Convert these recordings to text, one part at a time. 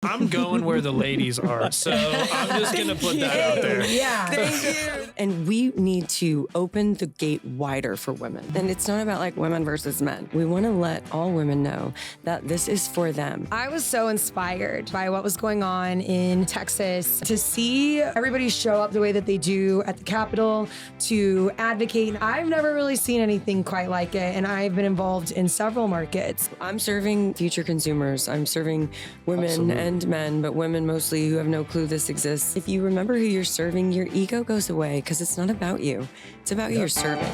I'm going where the ladies are, so I'm just gonna put that out there. Yeah. Thank you. And we need to open the gate wider for women. And it's not about like women versus men. We want to let all women know that this is for them. I was so inspired by what was going on in Texas to see everybody show up the way that they do at the Capitol to advocate. I've never really seen anything quite like it, and I've been involved in several markets. I'm serving future consumers. I'm serving women Absolutely. and men, but women mostly who have no clue this exists. If you remember who you're serving, your ego goes away because it's not about you. It's about who you're serving.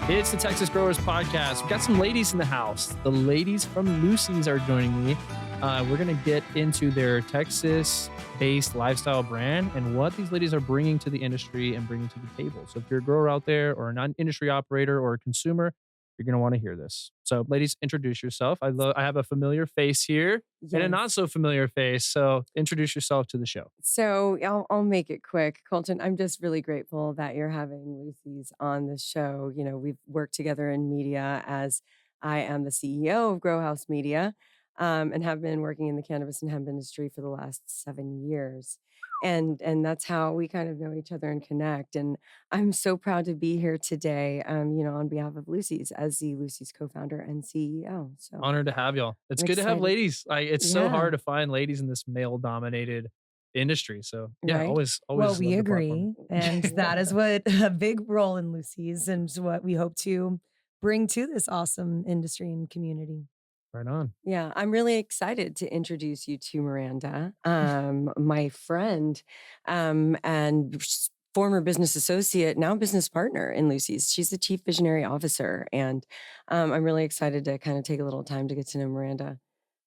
It's the Texas Growers Podcast. We've got some ladies in the house. The ladies from Lucy's are joining me. We're going to get into their Texas-based lifestyle brand and what these ladies are bringing to the industry and bringing to the table. So if you're a grower out there or an industry operator or a consumer, you're going to want to hear this. So ladies, introduce yourself. I have a familiar face here and a not so familiar face. So introduce yourself to the show. So I'll make it quick. Colton, I'm just really grateful that you're having Lucy's on the show. You know, we've worked together in media as I am the CEO of Grow House Media. And have been working in the cannabis and hemp industry for the last 7 years. And that's how we kind of know each other and connect. And I'm so proud to be here today, on behalf of Lucy's as the Lucy's co-founder and CEO. So Honored to have y'all. It's good to have ladies. It's so hard to find ladies in this male-dominated industry. So yeah, Right. always. Well, we love the agree. platform. And that is what a big role in Lucy's and what we hope to bring to this awesome industry and community. Right on. Yeah, I'm really excited to introduce you to Miranda, my friend, and former business associate, now business partner in Lucy's. She's the chief visionary officer, and I'm really excited to kind of take a little time to get to know Miranda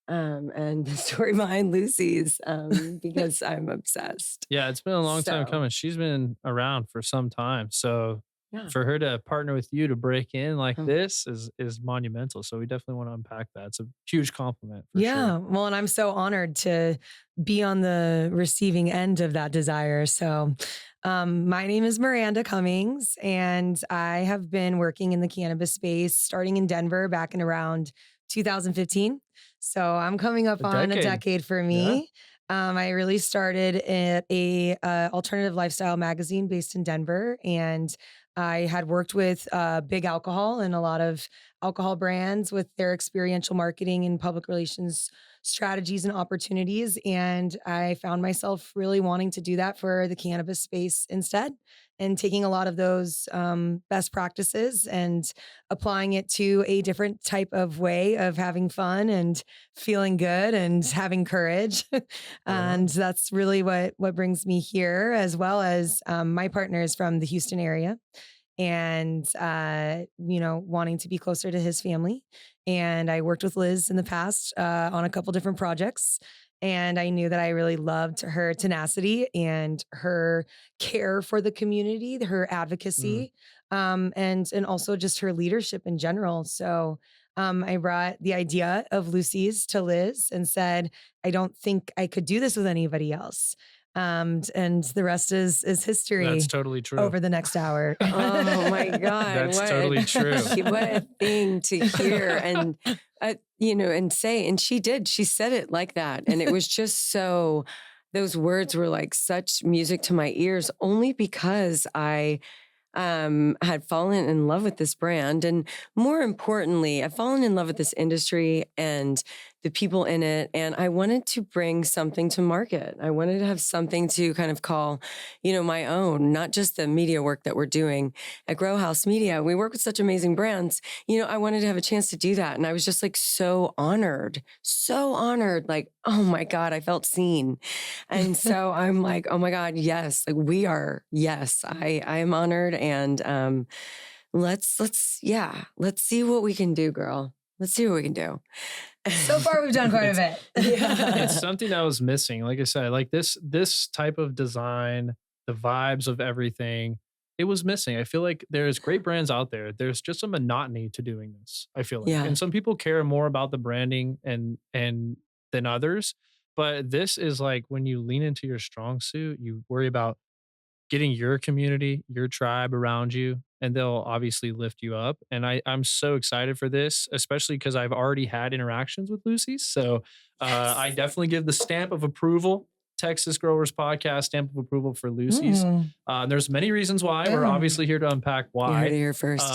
and the story behind Lucy's because I'm obsessed. Yeah, it's been a long time So- coming. She's been around for some time. So Yeah. for her to partner with you to break in like Oh. this is monumental. So we definitely want to unpack that. It's a huge compliment. For Yeah. sure. Well, and I'm so honored to be on the receiving end of that desire. So my name is Miranda Cummings, and I have been working in the cannabis space starting in Denver back in around 2015. So I'm coming up on a decade for me. I really started at a alternative lifestyle magazine based in Denver, and I had worked with Big Alcohol and a lot of alcohol brands with their experiential marketing and public relations strategies and opportunities. And I found myself really wanting to do that for the cannabis space instead, and taking a lot of those best practices and applying it to a different type of way of having fun and feeling good and having courage. And that's really what brings me here, as well as my partner is from the Houston area, and wanting to be closer to his family. And I worked with Liz in the past on a couple different projects, and I knew that I really loved her tenacity and her care for the community, her advocacy, and also just her leadership in general. So I brought the idea of Lucy's to Liz and said, I don't think I could do this with anybody else. And the rest is history. That's totally true. Over the next hour. Oh my God. That's totally true. What a thing to hear and, and say. And she did. She said it like that. And it was just so, those words were like such music to my ears, only because I had fallen in love with this brand. And more importantly, I've fallen in love with this industry and the people in it. And I wanted to bring something to market. I wanted to have something to kind of call, my own, not just the media work that we're doing at Grow House Media. We work with such amazing brands. I wanted to have a chance to do that. And I was just like so honored. Like, oh my God, I felt seen. And so I'm like, oh my God, yes, like we are. Yes, I am honored. And let's see what we can do, girl. Let's see what we can do. So far, we've done quite a bit. Yeah. It's something that was missing. Like I said, like this type of design, the vibes of everything, it was missing. I feel like there's great brands out there. There's just a monotony to doing this, I feel like. Yeah. And some people care more about the branding and than others. But this is like when you lean into your strong suit, you worry about getting your community, your tribe around you, and they'll obviously lift you up. And I'm so excited for this, especially because I've already had interactions with Lucy's. So I definitely give the stamp of approval. Texas Growers Podcast stamp of approval for Lucy's. There's many reasons why. We're obviously here to unpack You heard it why. here first.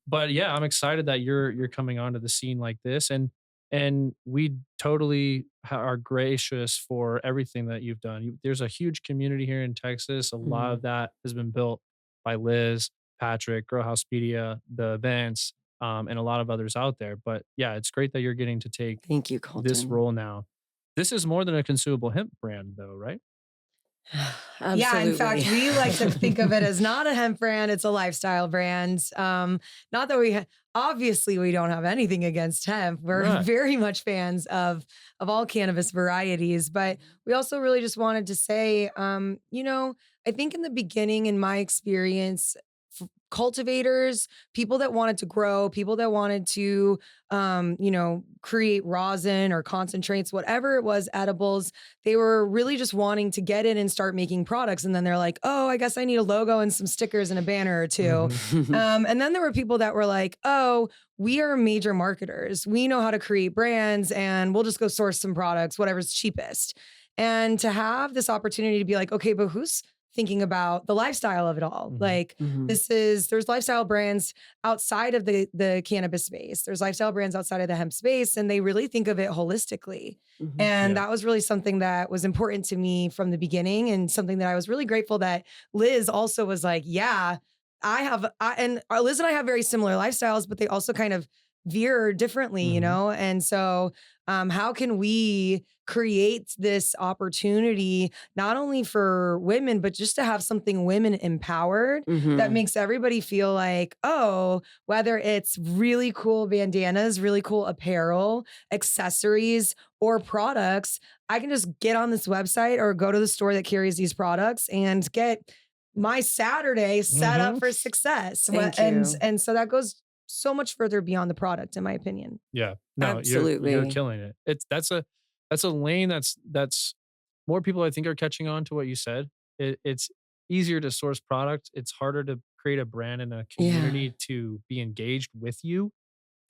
But yeah, I'm excited that you're coming onto the scene like this, and we totally are gracious for everything that you've done. There's a huge community here in Texas. A lot of that has been built by Liz, Patrick, Grow Housepedia, the events, and a lot of others out there. But yeah, it's great that you're getting to take Thank you, Colton. this role now. This is more than a consumable hemp brand, though, right? Absolutely. Yeah, in fact, we like to think of it as not a hemp brand, it's a lifestyle brand. Not that obviously we don't have anything against hemp. We're very much fans of all cannabis varieties, but we also really just wanted to say, I think in the beginning, in my experience, cultivators, people that wanted to grow, people that wanted to, create rosin or concentrates, whatever it was, edibles, they were really just wanting to get in and start making products. And then they're like, oh, I guess I need a logo and some stickers and a banner or two. And then there were people that were like, oh, we are major marketers. We know how to create brands and we'll just go source some products, whatever's cheapest. And to have this opportunity to be like, okay, but who's thinking about the lifestyle of it all? Like there's lifestyle brands outside of the cannabis space. There's lifestyle brands outside of the hemp space, and they really think of it holistically. And that was really something that was important to me from the beginning, and something that I was really grateful that Liz also was like, yeah, and Liz and I have very similar lifestyles, but they also kind of veer differently, you know? And so how can we create this opportunity, not only for women, but just to have something women empowered that makes everybody feel like, oh, whether it's really cool bandanas, really cool apparel, accessories, or products, I can just get on this website or go to the store that carries these products and get my Saturday set up for success. And so that goes so much further beyond the product, in my opinion. Yeah, no, absolutely, you're killing it. That's a lane that's more people I think are catching on to what you said. It's easier to source product. It's harder to create a brand and a community to be engaged with you.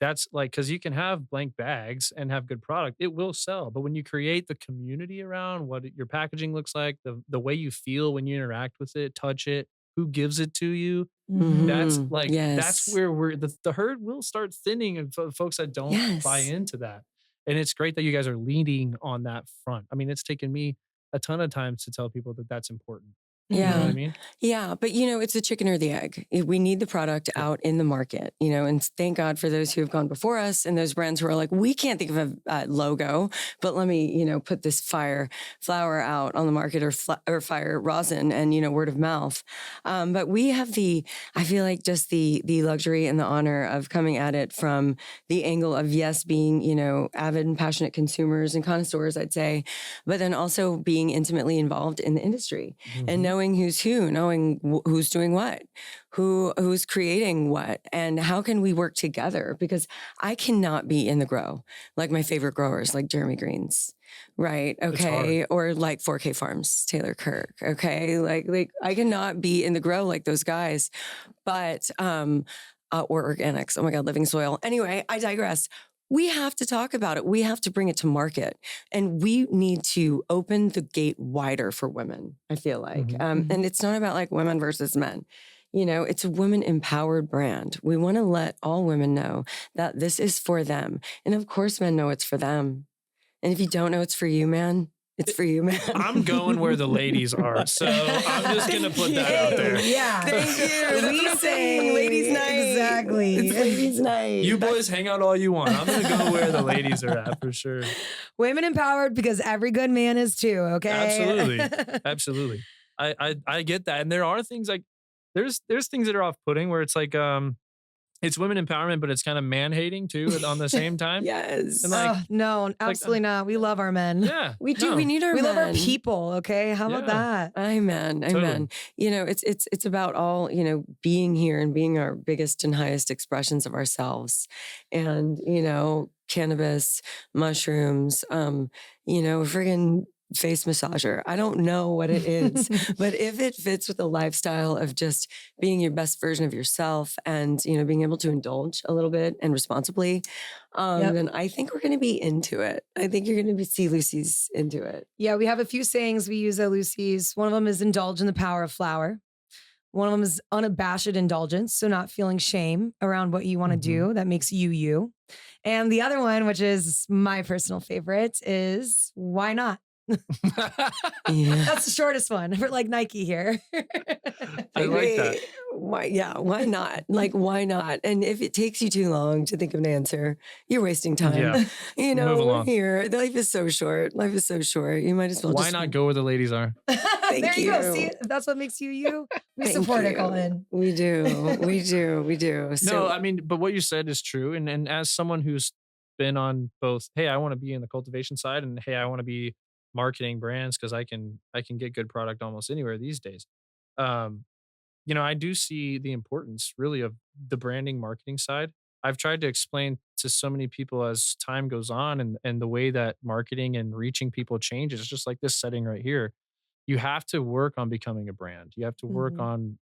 That's like, because you can have blank bags and have good product, it will sell. But when you create the community around what your packaging looks like, the way you feel when you interact with it, touch it, who gives it to you, that's like, that's where the herd will start thinning of folks that don't buy into that. And it's great that you guys are leading on that front. I mean, it's taken me a ton of times to tell people that that's important. Yeah. You know what I mean? Yeah. But, it's the chicken or the egg. We need the product out in the market, and thank God for those who have gone before us and those brands who are like, we can't think of a logo, but let me, put this fire flower out on the market or fire rosin and, word of mouth. But we have I feel like just the luxury and the honor of coming at it from the angle of, yes, being, avid and passionate consumers and connoisseurs, I'd say, but then also being intimately involved in the industry and knowing who's who, knowing who's doing what, who's creating what, and how can we work together? Because I cannot be in the grow like my favorite growers, like Jeremy Green's, right? Okay, or like 4K Farms, Taylor Kirk. Okay, like I cannot be in the grow like those guys, but or organics. Oh my God, living soil. Anyway, I digress. We have to talk about it. We have to bring it to market, and we need to open the gate wider for women, I feel like. And it's not about like women versus men. It's a women empowered brand. We want to let all women know that this is for them. And of course, men know it's for them. And if you don't know it's for you, man, it's for you, man. I'm going where the ladies are, so I'm just going to put that out there. Yeah. Thank you. We sing Ladies Night. Exactly. It's Ladies Night. You boys hang out all you want. I'm going to go where the ladies are at for sure. Women empowered, because every good man is too, okay? Absolutely. Absolutely. I get that. And there are things like, there's things that are off-putting where it's like, it's women empowerment, but it's kind of man-hating too on the same time. Yes. And no, absolutely not. We love our men. Yeah. We do. No. We need our men. We love our people. Okay. How about that? Amen. Totally. Amen. It's about all, being here and being our biggest and highest expressions of ourselves. And, cannabis, mushrooms, friggin' face massager. I don't know what it is, but if it fits with the lifestyle of just being your best version of yourself and, being able to indulge a little bit and responsibly, then I think we're going to be into it. I think you're going to see Lucy's into it. Yeah, we have a few sayings we use at Lucy's. One of them is indulge in the power of flower. One of them is unabashed indulgence. So not feeling shame around what you want to do that makes you, you. And the other one, which is my personal favorite, is why not? That's the shortest one for like Nike here. I like that. Why not? Like, why not? And if it takes you too long to think of an answer, you're wasting time. Move along. Here, life is so short. Life is so short. You might as well why not go where the ladies are? There you go. See, that's what makes you, you. We support it, Colton. We do. We do. So, No, I mean, but what you said is true. And as someone who's been on both, hey, I want to be in the cultivation side, and hey, I want to be marketing brands because I can get good product almost anywhere these days. I do see the importance really of the branding marketing side. I've tried to explain to so many people as time goes on and the way that marketing and reaching people changes, just like this setting right here. You have to work on becoming a brand. You have to work on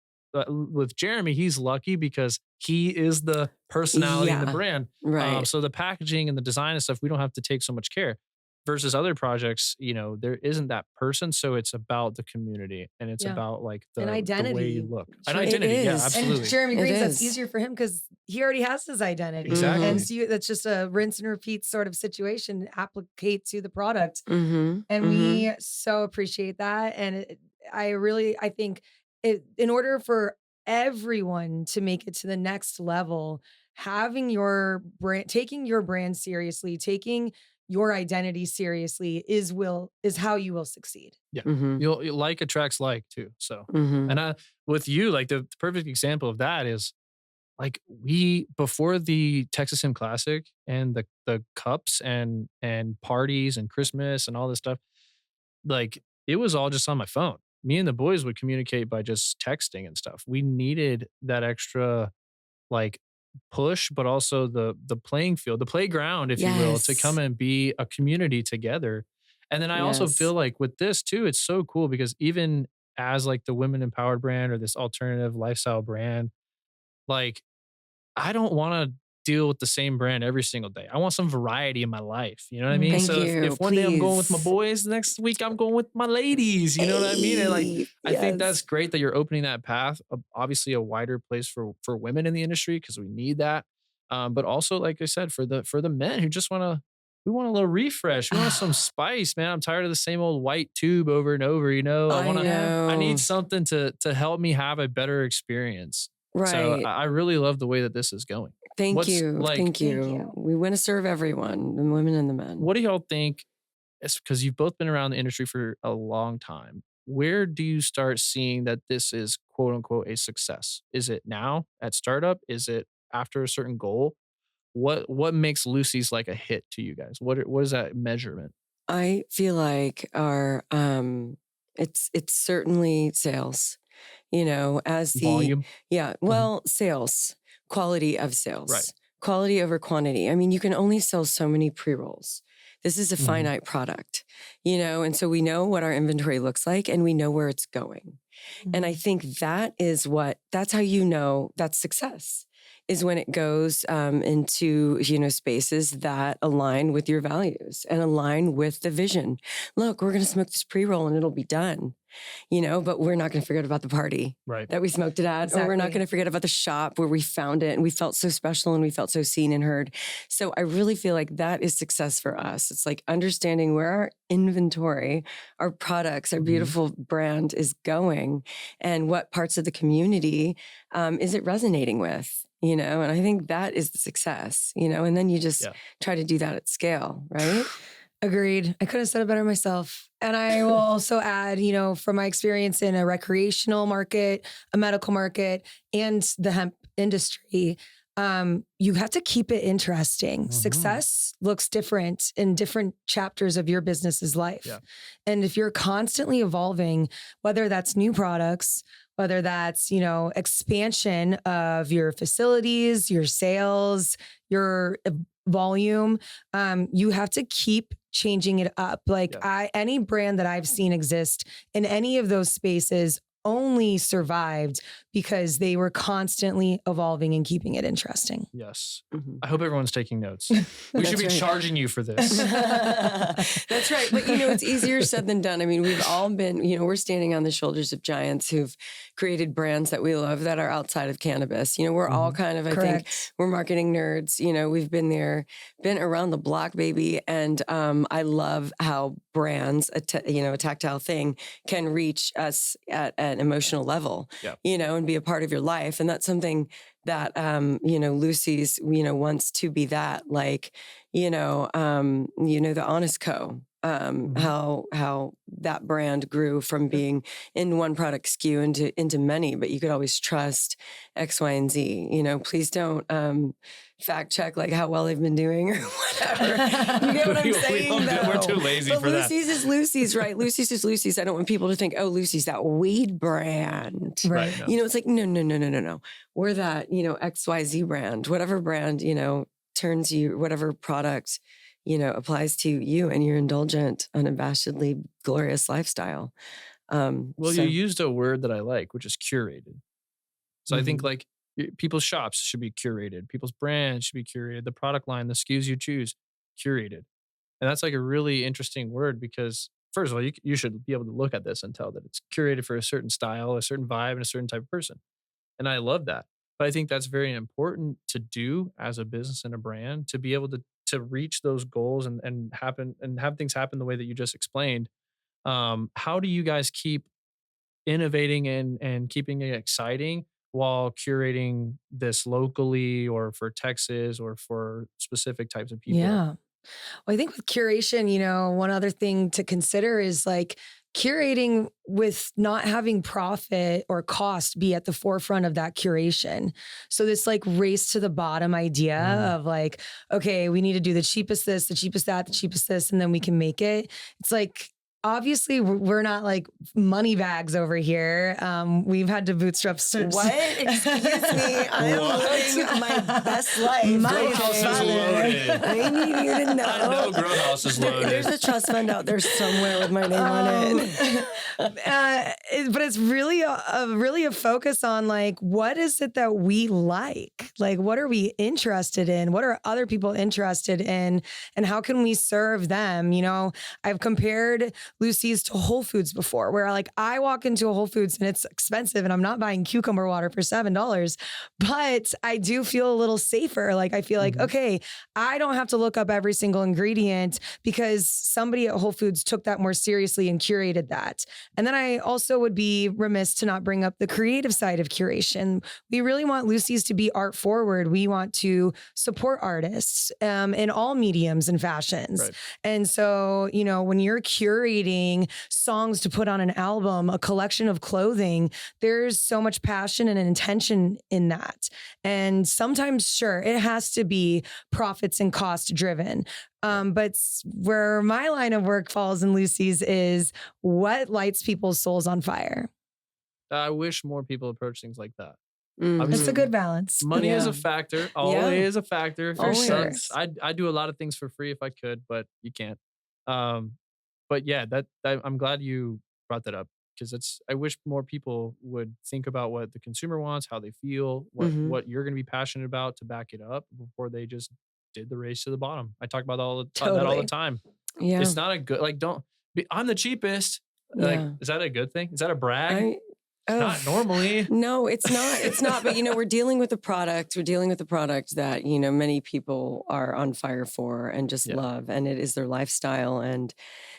with Jeremy, he's lucky because he is the personality in the brand. Right. So the packaging and the design and stuff, we don't have to take so much care. Versus other projects, there isn't that person. So it's about the community and it's about like the identity. The way you look. An It identity, yeah, is. absolutely. And Jeremy agrees that's easier for him because he already has his identity. Exactly. And so that's just a rinse and repeat sort of situation applicate to the product. Mm-hmm. And we so appreciate that. And I think in order for everyone to make it to the next level, having your brand, taking your brand seriously, taking your identity seriously is how you will succeed. Yeah. You'll like attracts like too. So, and with you, like the perfect example of that is like before the Texas Hymn Classic and the cups and parties and Christmas and all this stuff, like it was all just on my phone. Me and the boys would communicate by just texting and stuff. We needed that extra like push, but also the playing field, the playground, if you will, to come and be a community together. And then I also feel like with this too, it's so cool because even as like the women empowered brand or this alternative lifestyle brand, like I don't want to deal with the same brand every single day. I want some variety in my life. You know what I mean? Thank you. If one day I'm going with my boys, the next week I'm going with my ladies. You know what I mean? And like, I think that's great that you're opening that path. Obviously a wider place for women in the industry because we need that. But also, like I said, for the men who just we want a little refresh. We want some spice, man. I'm tired of the same old white tube over and over. I need something to help me have a better experience. Right. So I really love the way that this is going. Thank you. We want to serve everyone, the women and the men. What do y'all think? Because you've both been around the industry for a long time. Where do you start seeing that this is quote unquote a success? Is it now at startup? Is it after a certain goal? What makes Lucy's like a hit to you guys? What is that measurement? I feel like our it's certainly sales. As the volume. Yeah. Well, sales, quality of sales, right. Quality over quantity. I mean, you can only sell so many pre-rolls. This is a finite product, and so we know what our inventory looks like and we know where it's going. And I think that's how that's success. Is when it goes into, spaces that align with your values and align with the vision. Look, we're going to smoke this pre-roll and it'll be done, but we're not going to forget about the party that we smoked it at. Exactly. Or we're not going to forget about the shop where we found it and we felt so special and we felt so seen and heard. So I really feel like that is success for us. It's like understanding where our inventory, our products, our beautiful brand is going and what parts of the community is it resonating with. And I think that is the success, and then you just try to do that at scale, right? Agreed. I couldn't have said it better myself. And I will also add, from my experience in a recreational market, a medical market, and the hemp industry, you have to keep it interesting. Success looks different in different chapters of your business's life. Yeah. And if you're constantly evolving, whether that's new products, whether that's, expansion of your facilities, your sales, your volume. You have to keep changing it up. Like any brand that I've seen exist in any of those spaces only survived because they were constantly evolving and keeping it interesting. Yes. I hope everyone's taking notes. We should be charging you for this. That's right. But, it's easier said than done. I mean, we've all been, we're standing on the shoulders of giants who've created brands that we love that are outside of cannabis. We're all kind of, I think, we're marketing nerds. We've been around the block, baby. And I love how brands, a tactile thing, can reach us at an emotional level, and be a part of your life. And that's something that, Lucy's, wants to be that, like, the Honest Co. How that brand grew from being in one product SKU into many, but you could always trust X, Y, and Z. Please don't fact check like how well they've been doing or whatever. You get what I'm saying? We're too lazy for that. Lucy's is Lucy's, right? Lucy's is Lucy's. I don't want people to think, oh, Lucy's that weed brand. Right. No. It's like, no. We're that, XYZ brand, whatever brand, turns you, whatever product, applies to you and your indulgent, unabashedly glorious lifestyle. You used a word that I like, which is curated. So I think like people's shops should be curated. People's brands should be curated. The product line, the SKUs you choose, curated. And that's like a really interesting word because first of all, you should be able to look at this and tell that it's curated for a certain style, a certain vibe, and a certain type of person. And I love that. But I think that's very important to do as a business and a brand to be able to reach those goals and have things happen the way that you just explained. How do you guys keep innovating and keeping it exciting while curating this locally or for Texas or for specific types of people? Yeah. Well, I think with curation, one other thing to consider is like curating with not having profit or cost be at the forefront of that curation. So this like race to the bottom idea of like, okay, we need to do the cheapest this, the cheapest that, the cheapest this, and then we can make it. It's like, obviously we're not like money bags over here. We've had to bootstrap. What? Excuse me. I'm living my best life. Grow house is loaded. I need you to know. I know grow house is loaded. There's a trust fund out there somewhere with my name on it. But it's really a focus on like, what is it that we like? Like, what are we interested in? What are other people interested in? And how can we serve them? I've compared Lucy's to Whole Foods before, where like I walk into a Whole Foods and it's expensive and I'm not buying cucumber water for $7, but I do feel a little safer. Like I feel like, okay, I don't have to look up every single ingredient because somebody at Whole Foods took that more seriously and curated that. And then I also would be remiss to not bring up the creative side of curation. We really want Lucy's to be art forward. We want to support artists in all mediums and fashions. Right. And so, when you're curating songs to put on an album, a collection of clothing, there's so much passion and intention in that. And sometimes, sure, it has to be profits and cost driven. But where my line of work falls in Lucy's is what lights people's souls on fire. I wish more people approach things like that. It's a good balance. Money is a factor, always a factor. For sure. I do a lot of things for free if I could, but you can't. But yeah, that I'm glad you brought that up because I wish more people would think about what the consumer wants, how they feel, what you're going to be passionate about to back it up before they just did the race to the bottom. I talk about that all the time. Yeah, it's not a good I'm the cheapest. Yeah. Like, is that a good thing? Is that a brag? Not normally. No, it's not. It's not. But, we're dealing with a product. We're dealing with a product that, many people are on fire for and just love. And it is their lifestyle. And,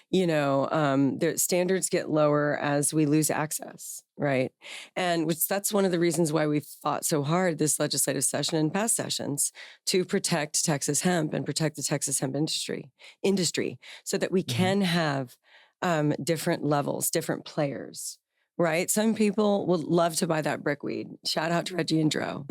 their standards get lower as we lose access. Right. And that's one of the reasons why we've fought so hard this legislative session and past sessions to protect Texas hemp and protect the Texas hemp industry so that we can have different levels, different players. right? Some people would love to buy that brickweed. Shout out to Reggie and Dro.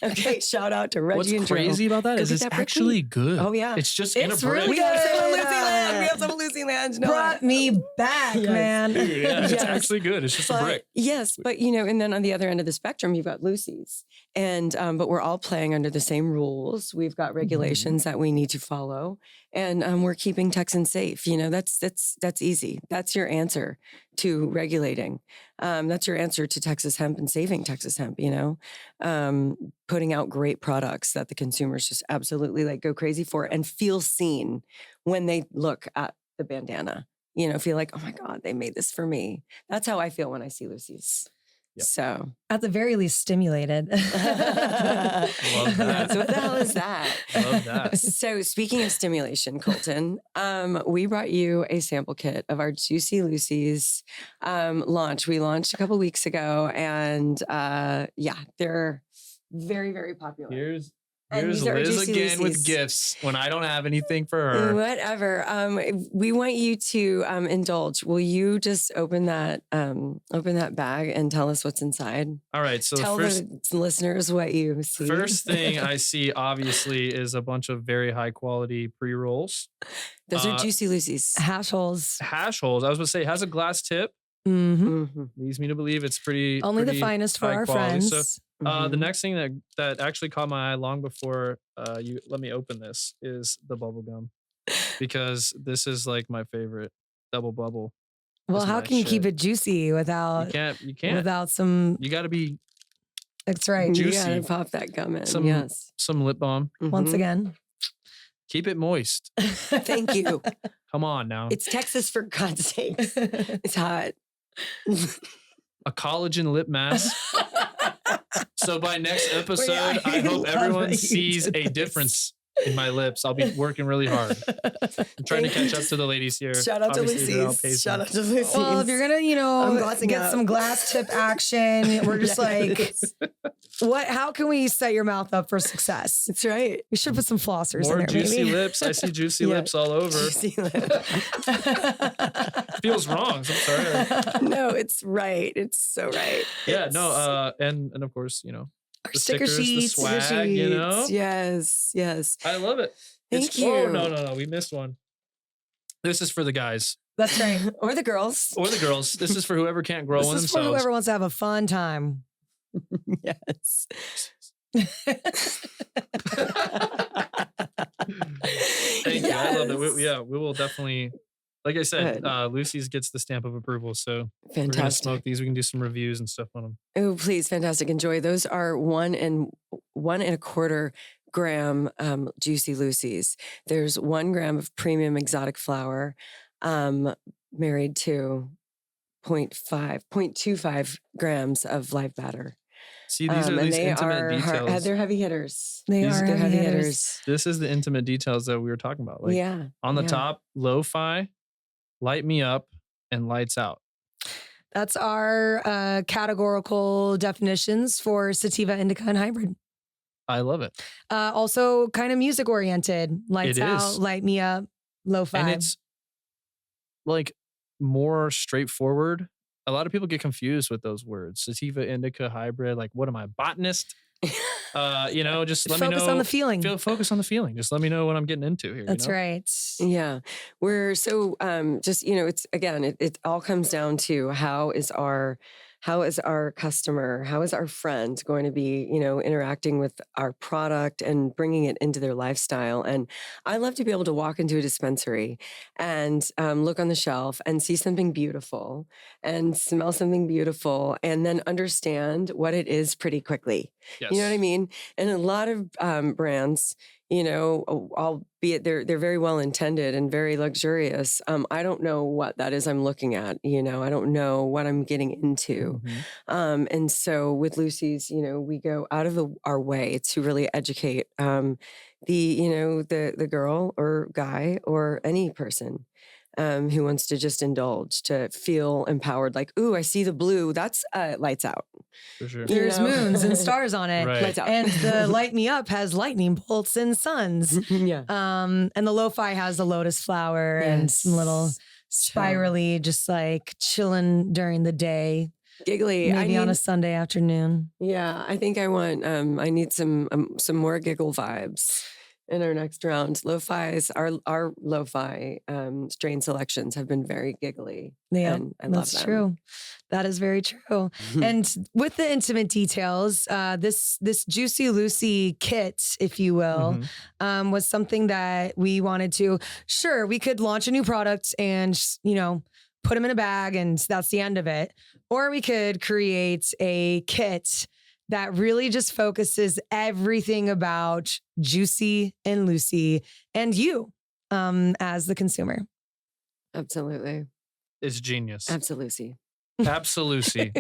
Okay, shout out to Reggie What's and Dro. crazy about that Go is get it's that actually brickweed. good. Oh, yeah. It's just in a It's brick. really We have some in good. Lucy Land. We have some in Lucy Land. No, Brought me back, Yes. man. Dude, yeah, it's Yes. actually good. It's just a brick. Yes, but and then on the other end of the spectrum, you've got Lucy's, and but we're all playing under the same rules. We've got regulations that we need to follow, and we're keeping Texans safe. That's easy. That's your answer to regulating. That's your answer to Texas hemp and saving Texas hemp. Putting out great products that the consumers just absolutely like go crazy for and feel seen when they look at the bandana. Feel like, oh my God, they made this for me. That's how I feel when I see Lucy's. Yep. So At the very least, stimulated. Love that. So what the hell is that? Love that. So speaking of stimulation, Colton, we brought you a sample kit of our Juicy Lucy's launch. We launched a couple weeks ago, and they're very, very popular. Here's And these are Liz Juicy again with Lucy's. gifts when I don't have anything for her. Whatever. We want you to indulge. Will you just open that bag and tell us what's inside? All right. So Tell the listeners what you see. first thing I see, obviously, is a bunch of very high quality pre-rolls. Those are Juicy Lucy's. Hash holes. Hash holes. I was going to say, it has a glass tip. Mm-hmm. Leads me to believe it's pretty. Only the pretty finest for high our quality. friends. So, the next thing that actually caught my eye long before you let me open this is the bubble gum, because this is like my favorite double bubble. Well, That's how my can you keep shit. it juicy without You can't. without some? You got to be That's right. Ju- You juicy. gotta pop that gum in. Some- yes. some lip balm. Once Mhm. again. Keep it moist. Thank you. Come on now. It's Texas for God's sake. It's hot. A collagen lip mask. So by next episode, Wait, I hope love everyone that you sees did a this. difference in my lips. I'll be working really hard. I'm trying to catch up to the ladies here. Shout out to Obviously, they're Lucy's. outpacing. Shout out to Lucy's. Well, if you're gonna, I'm glassing get up. some glass tip action, we're just like, Yes. what? How can we set your mouth up for success? That's right. We should put some flossers More in there, juicy maybe. lips. I see juicy Yeah. lips all over. Juicy lip. Feels wrong. I'm sorry. No, it's right. It's so right. Yeah, no, and of course, Our the sticker stickers, the sheets. swag, Yes, yes. I love it. Thank Oh, you. no. We missed one. This is for the guys That's right. Or the girls. or the girls. This is for whoever can't grow This one is for themselves. whoever wants to have a fun time. Yes. Thank you. I love it. We will definitely, like I said, Good. Lucy's gets the stamp of approval. So we're gonna Fantastic. smoke these. We can do some reviews and stuff on them. Oh, please, fantastic. Enjoy. Those are 1 1.25 gram Juicy Lucy's. There's 1 gram of premium exotic flower, married to 0.25 grams of live batter. See, these are And these they intimate are details. they're heavy hitters. They These- are They're heavy heavy hitters. hitters. This is the intimate details that we were talking about. Like Yeah. on the yeah. top, lo-fi, light me up, and lights out. That's our categorical definitions for sativa, indica, and hybrid. I love it. Also, kind of music oriented. Lights It out, is. light me up, lo-fi. And it's like more straightforward. A lot of people get confused with those words. Sativa, indica, hybrid. Like, what am I, botanist? Just let me know. Focus on the feeling. Focus on the feeling. Just let me know what I'm getting into here. That's right. Yeah. We're so it's again, it all comes down to how is our customer, how is our friend going to be, interacting with our product and bringing it into their lifestyle. And I love to be able to walk into a dispensary and look on the shelf and see something beautiful and smell something beautiful and then understand what it is pretty quickly. Yes. You know what I mean? And a lot of brands, albeit they're very well intended and very luxurious. I don't know what that is I'm looking at. I don't know what I'm getting into. Mhm. And so with Lucy's, we go out of our way to really educate the girl or guy or any person who wants to just indulge, to feel empowered. Like, ooh, I see the blue. That's lights out. For sure. There's moons and stars on it. Right. Lights out. And the light me up has lightning bolts and suns. Yeah. And the lo-fi has the lotus flower and some little spirally, just like chilling during the day. giggly. Maybe on a Sunday afternoon. Yeah, I think I need some more giggle vibes in our next round. Lo-fi's, our lo-fi strain selections have been very giggly. Yeah, and I love them. That's true. That is very true. And with the intimate details, this Juicy Lucy kit, if you will, was something that we wanted to. Sure, we could launch a new product and put them in a bag, and that's the end of it. Or we could create a kit that really just focuses everything about Juicy and Lucy and you as the consumer. Absolutely. It's genius. Absolutely. Absolutely.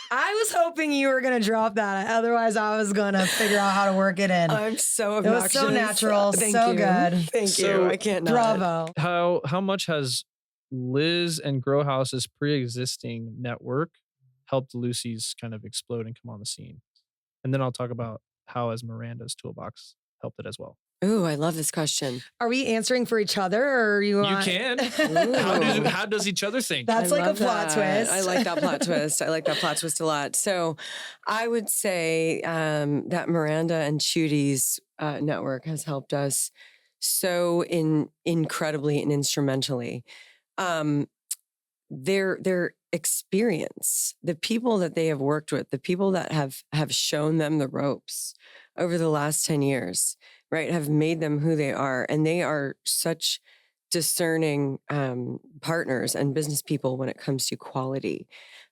I was hoping you were going to drop that. Otherwise, I was going to figure out how to work it in. I'm so obnoxious. It was so natural, so good. Thank you. I can't not. Bravo. How much has Liz and Grow House's pre-existing network helped Lucy's kind of explode and come on the scene? And then I'll talk about how has Miranda's toolbox helped it as well. Ooh, I love this question. Are we answering for each other, or are you? You can. How does each other think? That's like a plot twist. I like that plot twist. I like that plot twist a lot. So, I would say that Miranda and Chudy's network has helped us so incredibly and instrumentally. Their experience, the people that they have worked with, the people that have shown them the ropes over the last 10 years, right, have made them who they are. And they are such discerning partners and business people when it comes to quality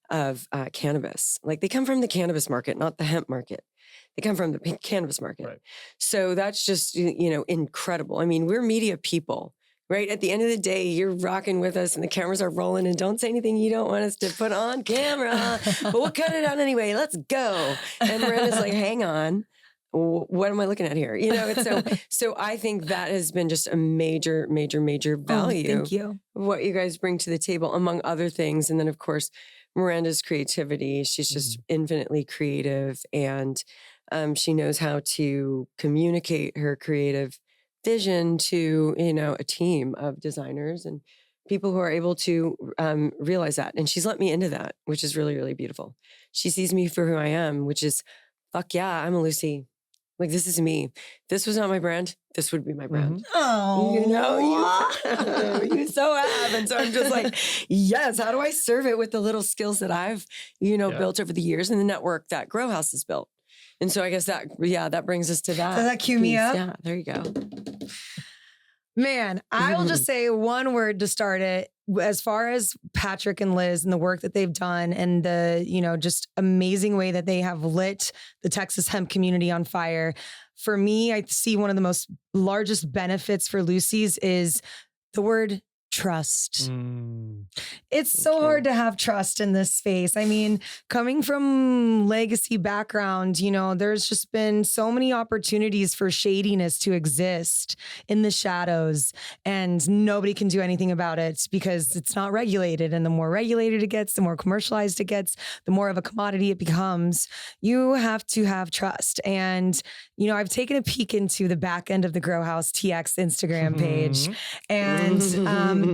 of cannabis. Like, they come from the cannabis market, not the hemp market. They come from the cannabis market. Right. So that's just, incredible. I mean, we're media people. Right? At the end of the day, you're rocking with us and the cameras are rolling, and don't say anything you don't want us to put on camera, but we'll cut it out anyway. Let's go. And Miranda's like, hang on. What am I looking at here? So I think that has been just a major, major, major value. Thank you. Of what you guys bring to the table, among other things. And then, of course, Miranda's creativity. She's just infinitely creative, and she knows how to communicate her creative vision to, a team of designers and people who are able to realize that. And she's let me into that, which is really, really beautiful. She sees me for who I am, which is, fuck yeah, I'm a Lucy. Like, this is me. If this was not my brand, this would be my brand. Oh, you so have. And so I'm just like, yes, how do I serve it with the little skills that I've, built over the years and the network that Grow House has built? And so I guess that brings us to that. Does that cue me up? Yeah, there you go. Man, I will just say one word to start it. As far as Patrick and Liz and the work that they've done and the, just amazing way that they have lit the Texas hemp community on fire. For me, I see one of the largest benefits for Lucy's is the word trust. It's so hard to have trust in this space. I mean, coming from legacy background, there's just been so many opportunities for shadiness to exist in the shadows, and nobody can do anything about it because it's not regulated. And the more regulated it gets, the more commercialized it gets, the more of a commodity it becomes. You have to have trust. And, I've taken a peek into the back end of the Grow House TX Instagram page, and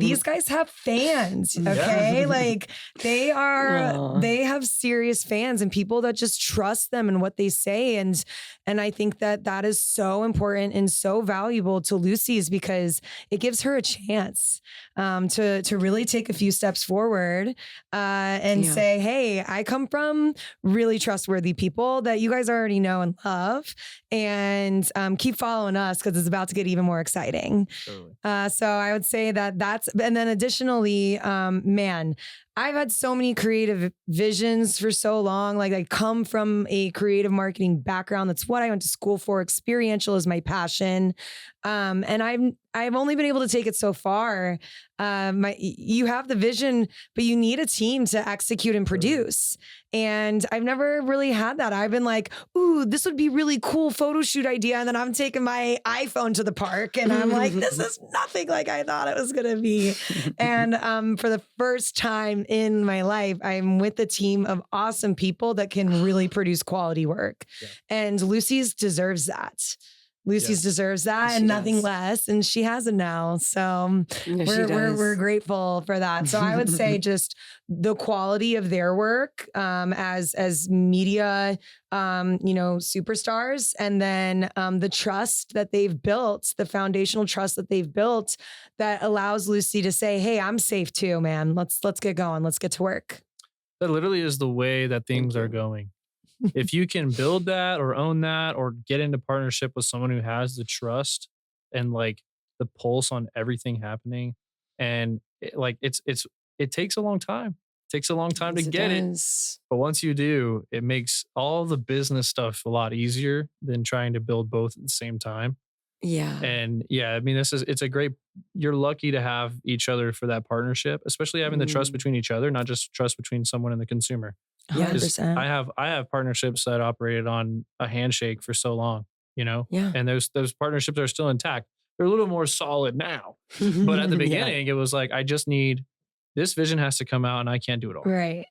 these guys have fans, okay? Like, they have serious fans and people that just trust them and what they say. And I think that is so important and so valuable to Lucy's, because it gives her a chance to really take a few steps forward and say, hey, I come from really trustworthy people that you guys already know and love, and keep following us because it's about to get even more exciting. Totally. So I would say that's, and then additionally, man, I've had so many creative visions for so long. Like, I come from a creative marketing background. That's what I went to school for. Experiential is my passion. And I've only been able to take it so far. You have the vision, but you need a team to execute and produce. And I've never really had that. I've been like, ooh, this would be really cool photo shoot idea. And then I'm taking my iPhone to the park and I'm like, this is nothing like I thought it was going to be. And for the first time in my life, I'm with a team of awesome people that can really produce quality work. Yeah. And Lucy's deserves that. Lucy's deserves that and nothing less. And she has it now. So we're grateful for that. So I would say just the quality of their work as media, superstars, and then the trust that they've built, the foundational trust that they've built that allows Lucy to say, hey, I'm safe too, man. Let's get going. Let's get to work. That literally is the way that things are going. If you can build that or own that or get into partnership with someone who has the trust and like the pulse on everything happening, and it takes a long time. It takes a long time to get it. But once you do, it makes all the business stuff a lot easier than trying to build both at the same time. Yeah. And I mean, you're lucky to have each other for that partnership, especially having the trust between each other, not just trust between someone and the consumer. 100%. I have partnerships that operated on a handshake for so long, and those partnerships are still intact. They're a little more solid now, but at the beginning it was like, I just need, this vision has to come out and I can't do it all. Right.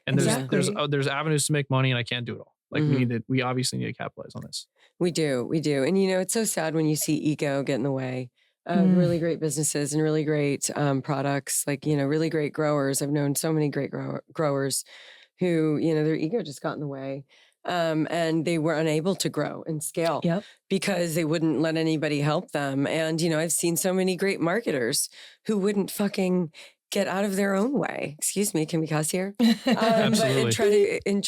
And there's avenues to make money and I can't do it all. Like we obviously need to capitalize on this. We do. And it's so sad when you see ego get in the way of really great businesses and really great products, like, really great growers. I've known so many great growers who, their ego just got in the way. And they were unable to grow and scale because they wouldn't let anybody help them. And, I've seen so many great marketers who wouldn't fucking get out of their own way. Excuse me, can we cuss here? Absolutely. But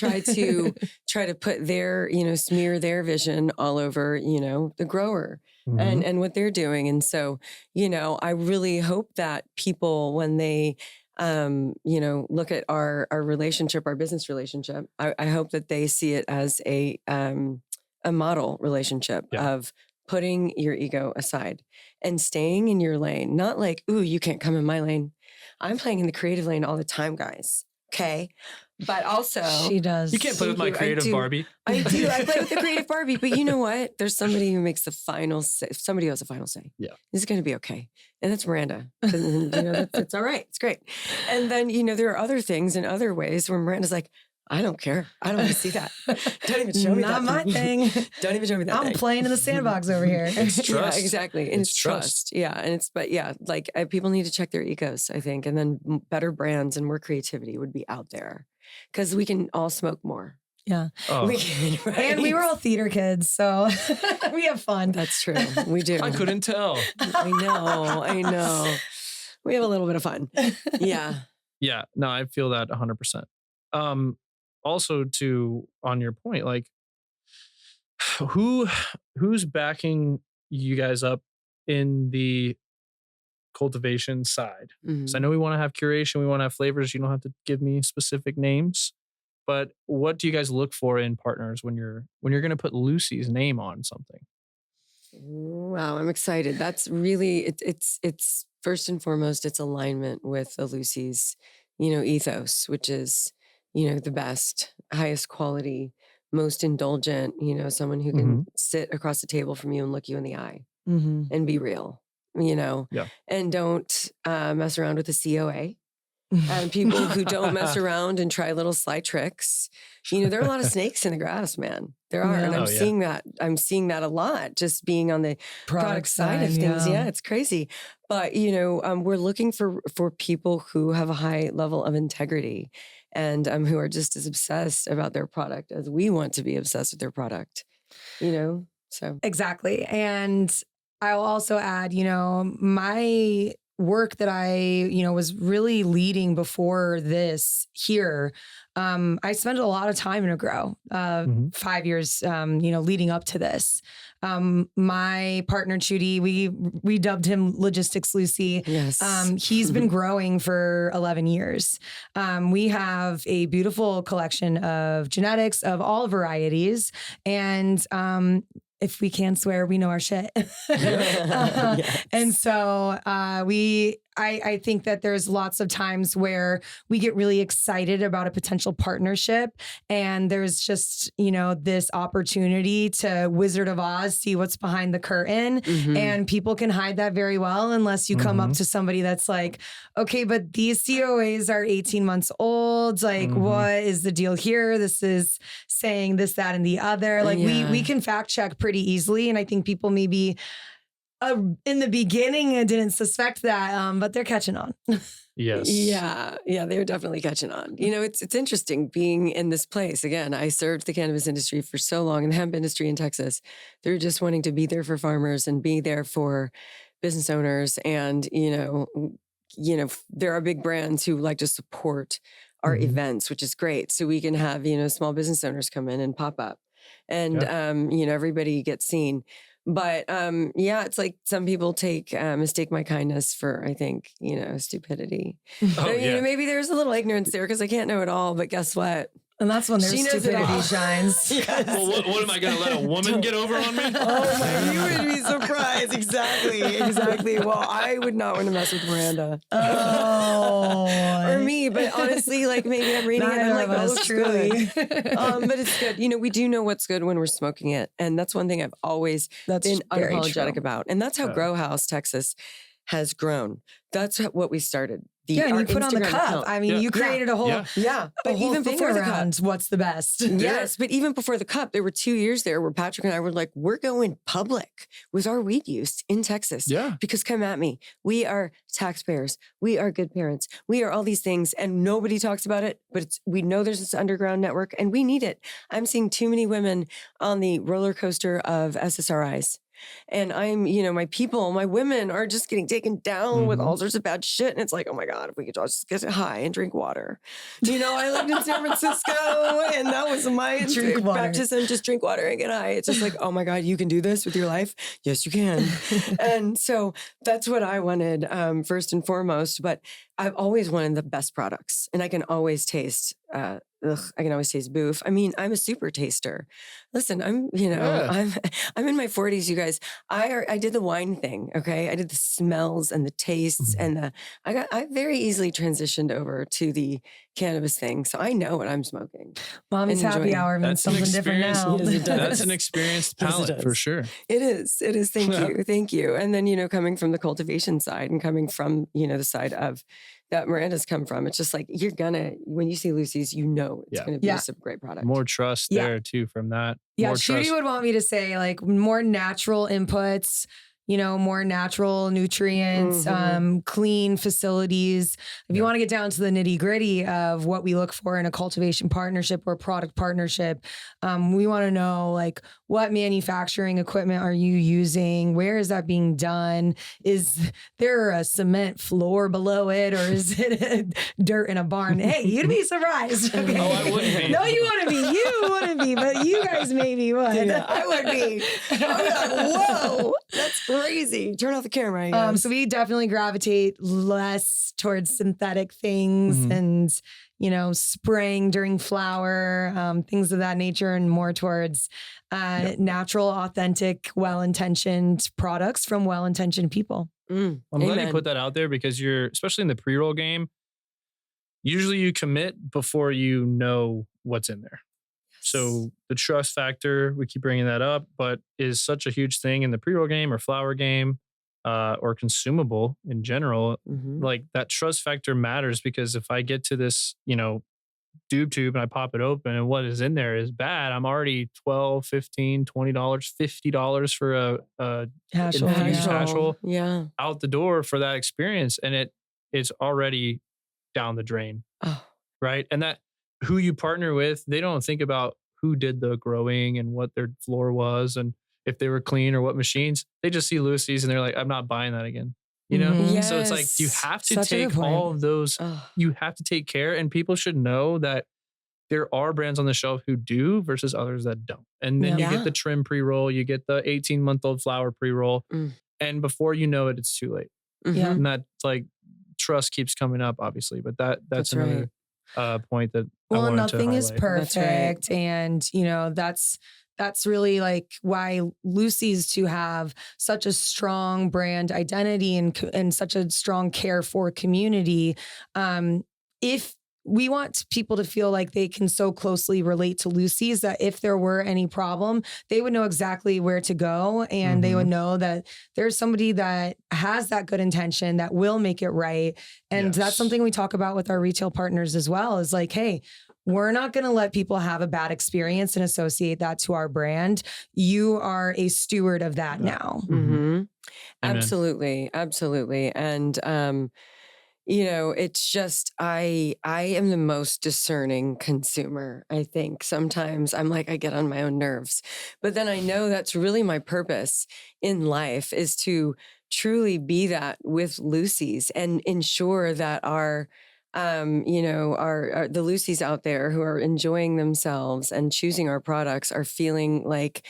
try to put their, smear their vision all over, the grower and what they're doing. And so, I really hope that people, when they look at our relationship, our business relationship, I hope that they see it as a model relationship of putting your ego aside and staying in your lane. Not like, ooh, you can't come in my lane. I'm playing in the creative lane all the time, guys. Okay. But also, she does. You can't play with my creative Barbie. I do. I play with the creative Barbie. But you know what? There's somebody who makes the final say. Somebody has the final say. Yeah. This is going to be okay. And that's Miranda. It's all right. It's great. And then, there are other things and other ways where Miranda's like, I don't care. I don't want to see that. Don't even show me that. Not my thing. Don't even show me that. I'm playing in the sandbox over here. It's trust. Yeah, exactly. And it's trust. Yeah. And people need to check their egos, I think. And then better brands and more creativity would be out there because we can all smoke more. Yeah. Oh. We can, right? And we were all theater kids, so we have fun. That's true. We do. I couldn't tell. I know. We have a little bit of fun. Yeah. Yeah. No, I feel that 100%. Also on your point, like who's backing you guys up in the cultivation side? Because I know we want to have curation, we want to have flavors. You don't have to give me specific names, but what do you guys look for in partners when you're going to put Lucy's name on something? Wow, I'm excited. That's really it's first and foremost, it's alignment with the Lucy's, ethos, which is the best, highest quality, most indulgent, someone who can sit across the table from you and look you in the eye and be real, and don't mess around with the COA. And people who don't mess around and try little sly tricks. There are a lot of snakes in the grass, man. There are. And I'm seeing that. I'm seeing that a lot just being on the product side of things. Yeah, it's crazy. But, we're looking for people who have a high level of integrity and who are just as obsessed about their product as we want to be obsessed with their product, so. Exactly. And I'll also add, my work that I, was really leading before this here. I spent a lot of time in a grow, 5 years, leading up to this. My partner, Chudy, we dubbed him Logistics Lucy. Yes. He's been growing for 11 years. We have a beautiful collection of genetics of all varieties. And, if we can swear, we know our shit. Yes. And so we I think that there's lots of times where we get really excited about a potential partnership, and there's just, this opportunity to Wizard of Oz, see what's behind the curtain. And people can hide that very well unless you come up to somebody that's like, okay, but these COAs are 18 months old. Like, what is the deal here? This is saying this, that, and the other. Like, we can fact check pretty easily. And I think people maybe in the beginning didn't suspect that, but they're catching on. Yes. Yeah, they're definitely catching on. It's interesting being in this place. Again, I served the cannabis industry for so long, and the hemp industry in Texas. They're just wanting to be there for farmers and be there for business owners. And, there are big brands who like to support our events, which is great. So we can have, small business owners come in and pop up, and, everybody gets seen. But it's like some people mistake my kindness for, I think, stupidity. Maybe there's a little ignorance there because I can't know it all. But guess what? And that's when their stupidity shines. Well, what am I going to let a woman get over on me? Oh my, you would be surprised. Exactly. Well, I would not want to mess with Miranda. Or me. But honestly, like maybe I'm reading it. I'm like, that looks truly good. But it's good. We do know what's good when we're smoking it. And that's one thing I've always been unapologetic about. And that's how Grow House Texas has grown. That's what we started. And you put on the cup. Account. I mean, you created a whole, but even before the cup, what's the best? Yes, but even before the cup, there were 2 years there where Patrick and I were like, we're going public with our weed use in Texas. Yeah. Because come at me. We are taxpayers. We are good parents. We are all these things, and nobody talks about it, but we know there's this underground network, and we need it. I'm seeing too many women on the roller coaster of SSRIs. And I'm, my women are just getting taken down with all sorts of bad shit. And it's like, oh my God, if we could just get high and drink water. I lived in San Francisco, and that was my baptism. Just drink water and get high. It's just like, oh my God, you can do this with your life. Yes, you can. And so that's what I wanted first and foremost. But I've always wanted the best products, and I can always taste I can always taste boof. I mean, I'm a super taster. Listen, I'm in my 40s, you guys. I did the wine thing, okay? I did the smells and the tastes and I very easily transitioned over to the cannabis thing. So I know what I'm smoking. Mommy's happy hour means something different now. Yes, that's an experienced palate for sure. It is. Thank you. And then, coming from the cultivation side and coming from, the side of that Miranda's come from, it's just like, when you see Lucy's, it's going to be a great product. More trust there too from that. Yeah, Shooty would want me to say like more natural inputs, more natural nutrients, clean facilities. If you want to get down to the nitty gritty of what we look for in a cultivation partnership or product partnership, we want to know like what manufacturing equipment are you using? Where is that being done? Is there a cement floor below it, or is it dirt in a barn? Hey, you'd be surprised. Okay. Oh, I wouldn't be. No, you wouldn't be. You wouldn't be, but you guys maybe would. Yeah, I would be. Whoa, that's crazy. Turn off the camera. So we definitely gravitate less towards synthetic things and, spraying during flower, things of that nature, and more towards natural, authentic, well-intentioned products from well-intentioned people. I'm glad you put that out there, because especially in the pre-roll game, usually you commit before you know what's in there. So the trust factor, we keep bringing that up, but is such a huge thing in the pre-roll game or flower game or consumable in general. Like that trust factor matters, because if I get to this, doob tube and I pop it open and what is in there is bad, I'm already $12, $15, $20, $50 for a infused hash roll out the door for that experience. And it's already down the drain. Right. And that, who you partner with, they don't think about who did the growing and what their floor was and if they were clean or what machines. They just see Lucy's and they're like, I'm not buying that again. Yes. So it's like, you have to take all of those, you have to take care, and people should know that there are brands on the shelf who do versus others that don't. And then you get the trim pre-roll, you get the 18-month-old flower pre-roll, and before you know it, it's too late. And that like trust keeps coming up, obviously, but that's another point that nothing is perfect. Right. And, that's that's really like why Lucy's to have such a strong brand identity and such a strong care for community. If we want people to feel like they can so closely relate to Lucy's that if there were any problem, they would know exactly where to go, and they would know that there's somebody that has that good intention that will make it right. And that's something we talk about with our retail partners as well, is like, hey, we're not going to let people have a bad experience and associate that to our brand. You are a steward of that now. Absolutely. Absolutely. And, you know, it's just, I am the most discerning consumer. I think sometimes I'm like, I get on my own nerves, but then I know that's really my purpose in life, is to truly be that with Lucy's and ensure that our, the Lucy's out there who are enjoying themselves and choosing our products are feeling like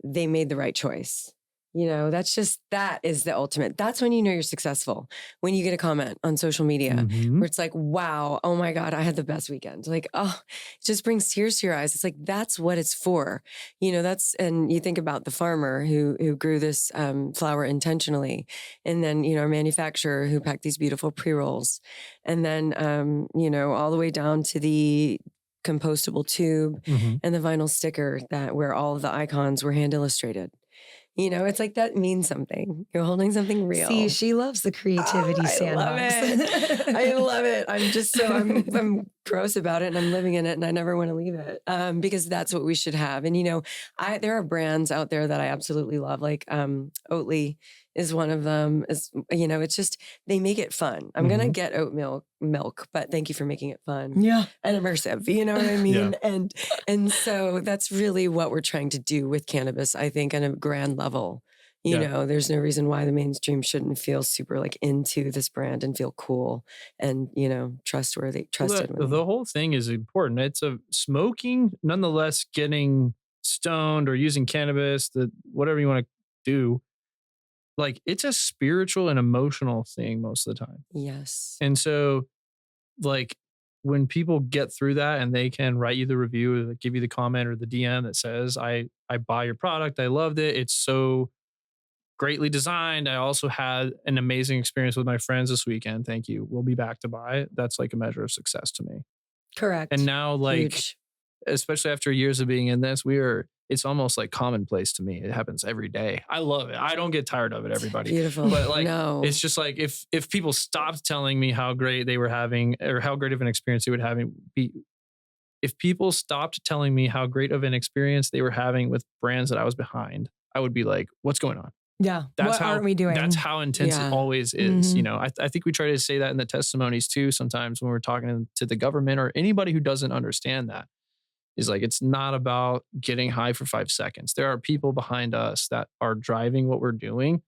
they made the right choice. You know, that is the ultimate. That's when you know you're successful. When you get a comment on social media where it's like, wow, oh my God, I had the best weekend. Like, oh, it just brings tears to your eyes. It's like, that's what it's for. You know, and you think about the farmer who grew this flower intentionally. And then, you know, our manufacturer who packed these beautiful pre-rolls. And then, all the way down to the compostable tube and the vinyl sticker where all of the icons were hand illustrated. You know, it's like that means something. You're holding something real. See, she loves the creativity sandbox. I love it. I'm just I'm gross about it, and I'm living in it, and I never want to leave it because that's what we should have. And, you know, there are brands out there that I absolutely love, like Oatly is one of them. You know, it's just, they make it fun. I'm going to get oat milk, but thank you for making it fun. Yeah. And immersive, you know what I mean? And so that's really what we're trying to do with cannabis, I think, on a grand level. You know, there's no reason why the mainstream shouldn't feel super like into this brand and feel cool and, you know, trusted. The whole thing is important. It's smoking, nonetheless, getting stoned or using cannabis, whatever you want to do. Like, it's a spiritual and emotional thing most of the time. Yes. And so, like, when people get through that and they can write you the review or give you the comment or the DM that says, I buy your product, I loved it, it's so greatly designed. I also had an amazing experience with my friends this weekend. Thank you. We'll be back to buy it. That's like a measure of success to me. Correct. And now, like, Huge. Especially after years of being in this, it's almost like commonplace to me. It happens every day. I love it. I don't get tired of it, everybody. Beautiful. But like, no. It's just like, if people stopped telling me how great they were having or how great of an experience they would having if people stopped telling me how great of an experience they were having with brands that I was behind, I would be like, what's going on? Yeah. What aren't we doing? That's how intense it always is. You know, I think we try to say that in the testimonies too, sometimes when we're talking to the government or anybody who doesn't understand that. Is like, it's not about getting high for 5 seconds. There are people behind us that are driving what we're doing.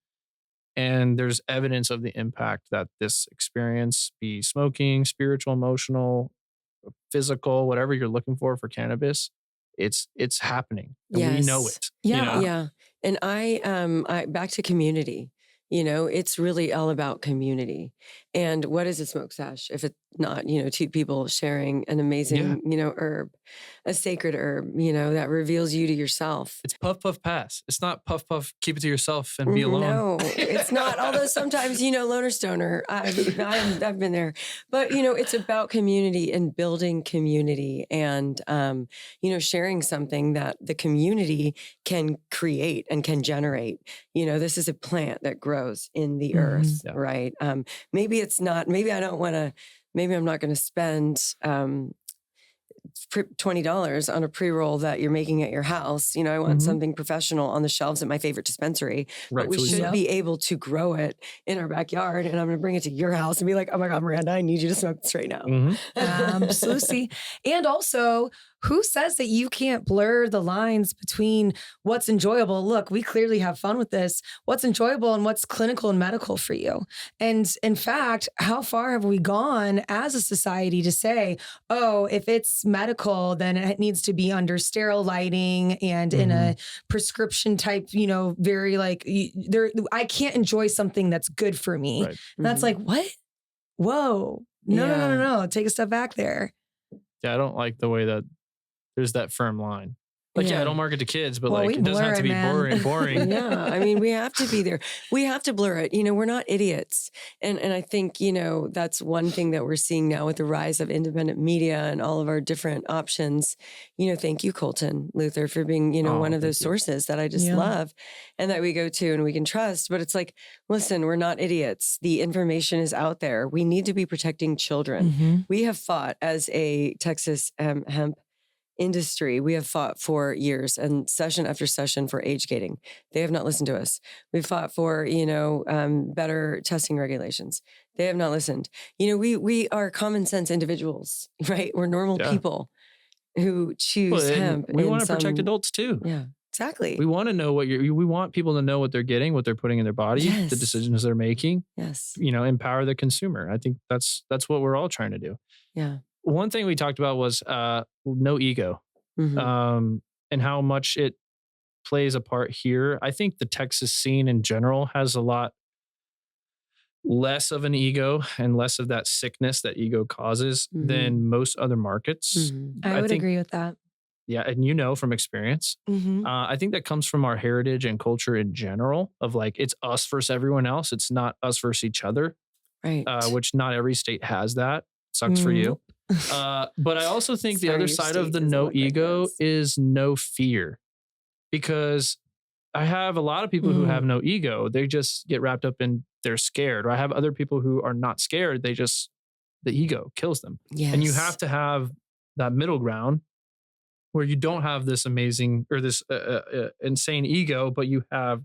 And there's evidence of the impact that this experience, be smoking, spiritual, emotional, physical, whatever you're looking for cannabis, it's happening. And we know it. Yeah. You know? Yeah. And I back to community. You know, it's really all about community. And what is a smoke sesh if it's not, you know, two people sharing an amazing, you know, herb, a sacred herb, you know, that reveals you to yourself. It's puff, puff, pass. It's not puff, puff, keep it to yourself and be alone. No, it's not. Although sometimes, you know, loner stoner, I've been there. But, you know, it's about community and building community and, you know, sharing something that the community can create and can generate. You know, this is a plant that grows in the earth, right? Maybe it's not, maybe I'm not going to spend $20 on a pre-roll that you're making at your house. You know, I want something professional on the shelves at my favorite dispensary, but we should be able to grow it in our backyard. And I'm going to bring it to your house and be like, oh my God, Miranda, I need you to smoke this right now. Absolutely. And also, who says that you can't blur the lines between what's enjoyable? Look, we clearly have fun with this. What's enjoyable and what's clinical and medical for you? And in fact, how far have we gone as a society to say, oh, if it's medical, then it needs to be under sterile lighting and in a prescription type, you know, very like, I can't enjoy something that's good for me. Right. And that's like, what? Whoa. No. Take a step back there. Yeah, I don't like the way that there's that firm line. Like, yeah, don't market to kids, but Well, like, it doesn't have to be boring. Yeah. I mean, we have to be there. We have to blur it. We're not idiots. And I think, that's one thing that we're seeing now with the rise of independent media and all of our different options. Thank you, Colton Luther, for being, one of those sources that I just love and that we go to and we can trust. But it's like, listen, we're not idiots. The information is out there. We need to be protecting children. Mm-hmm. We have fought as a Texas hemp industry. We have fought for years and session after session for age gating. They have not listened to us. We've fought for, better testing regulations. They have not listened. We are common sense individuals, right? We're normal people who choose hemp. We want to protect adults too. Yeah, exactly. We want to know we want people to know what they're getting, what they're putting in their body, the decisions they're making. Yes. Empower the consumer. I think that's what we're all trying to do. Yeah. One thing we talked about was no ego, and how much it plays a part here. I think the Texas scene in general has a lot less of an ego and less of that sickness that ego causes than most other markets. I would agree with that. Yeah. And from experience, I think that comes from our heritage and culture in general of like, it's us versus everyone else. It's not us versus each other, right? Which not every state has that. Sucks for you. But I also think the other side of the no ego is no fear, because I have a lot of people who have no ego. They just get wrapped up in they're scared. Or I have other people who are not scared. The ego kills them. Yes. And you have to have that middle ground where you don't have this amazing or this insane ego, but you have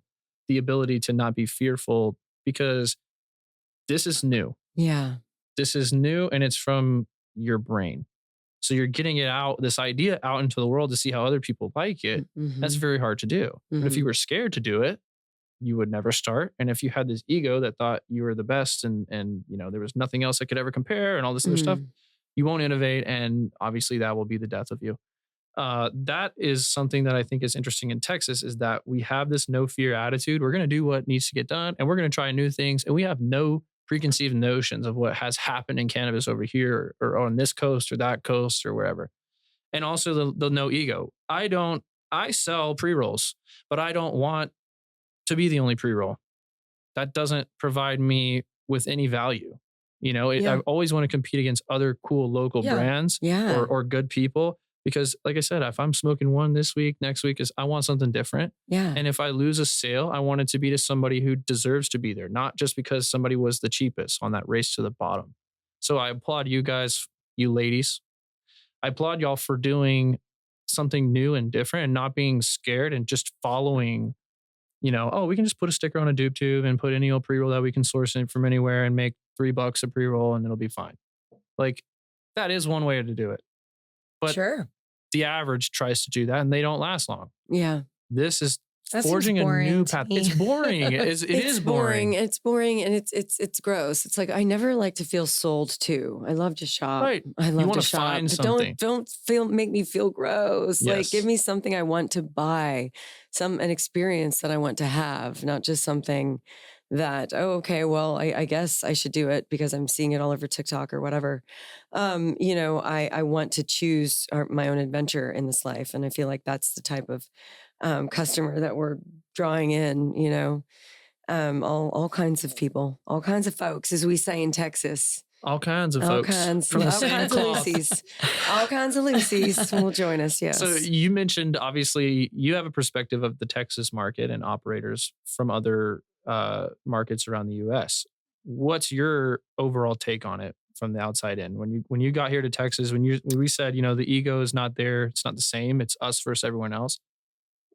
the ability to not be fearful, because this is new. Yeah. This is new, and it's from your brain. So you're getting this idea out into the world to see how other people like it. That's very hard to do. But if you were scared to do it, you would never start. And if you had this ego that thought you were the best and there was nothing else that could ever compare and all this other stuff, you won't innovate. And obviously that will be the death of you. That is something that I think is interesting in Texas, is that we have this no fear attitude. We're going to do what needs to get done, and we're going to try new things. And we have no preconceived notions of what has happened in cannabis over here or on this coast or that coast or wherever. And also the no ego. I sell pre-rolls, but I don't want to be the only pre-roll. That doesn't provide me with any value. I always want to compete against other cool local brands or good people. Because like I said, if I'm smoking one this week, next week I want something different. Yeah. And if I lose a sale, I want it to be to somebody who deserves to be there, not just because somebody was the cheapest on that race to the bottom. So I applaud you guys, you ladies. I applaud y'all for doing something new and different and not being scared and just following, we can just put a sticker on a dupe tube and put any old pre-roll that we can source in from anywhere and make $3 a pre-roll and it'll be fine. Like, that is one way to do it. But sure, the average tries to do that and they don't last long. Yeah. This is forging a new path. It's boring. It is boring. It's boring and it's gross. It's like, I never like to feel sold to. I love to shop. Right. I love to shop. Find something. Don't make me feel gross. Yes. Like, give me something I want to buy, an experience that I want to have, not just something that, I guess I should do it because I'm seeing it all over TikTok or whatever. I want to choose my own adventure in this life. And I feel like that's the type of customer that we're drawing in, all kinds of people, all kinds of folks, as we say in Texas. All kinds of folks. All kinds of Lucy's. All kinds of Lucy's will join us, yes. So you mentioned, obviously, you have a perspective of the Texas market and operators from other markets around the U.S. What's your overall take on it from the outside in? When you got here to Texas, when we said, the ego is not there, it's not the same, it's us versus everyone else.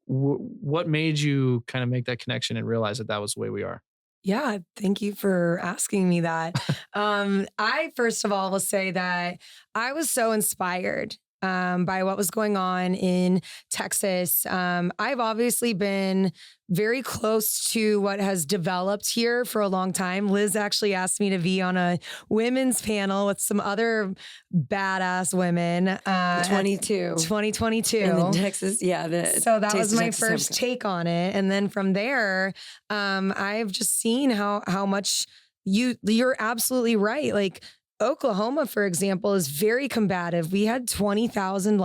What made you kind of make that connection and realize that was the way we are? Yeah, thank you for asking me that. I, first of all, will say that I was so inspired by what was going on in Texas. I've obviously been very close to what has developed here for a long time. Liz actually asked me to be on a women's panel with some other badass women. 2022. In Texas, so that was my first take on it. And then from there, I've just seen how much you're absolutely right. Like, Oklahoma, for example, is very combative. We had 20,000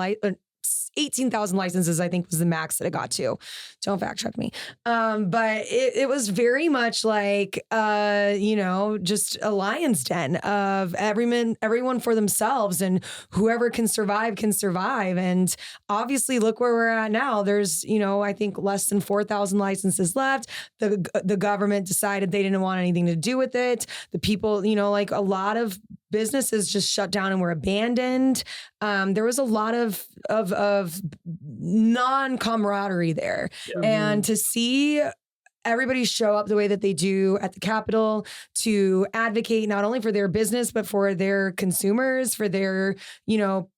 18,000 licenses, I think was the max that it got to. Don't fact check me. But it was very much like, just a lion's den of everyone for themselves, and whoever can survive can survive. And obviously look where we're at now. There's, I think less than 4,000 licenses left. The government decided they didn't want anything to do with it. The people, like a lot of businesses just shut down and were abandoned. There was a lot of non-camaraderie there. Yeah. And to see everybody show up the way that they do at the Capitol to advocate not only for their business, but for their consumers, for their,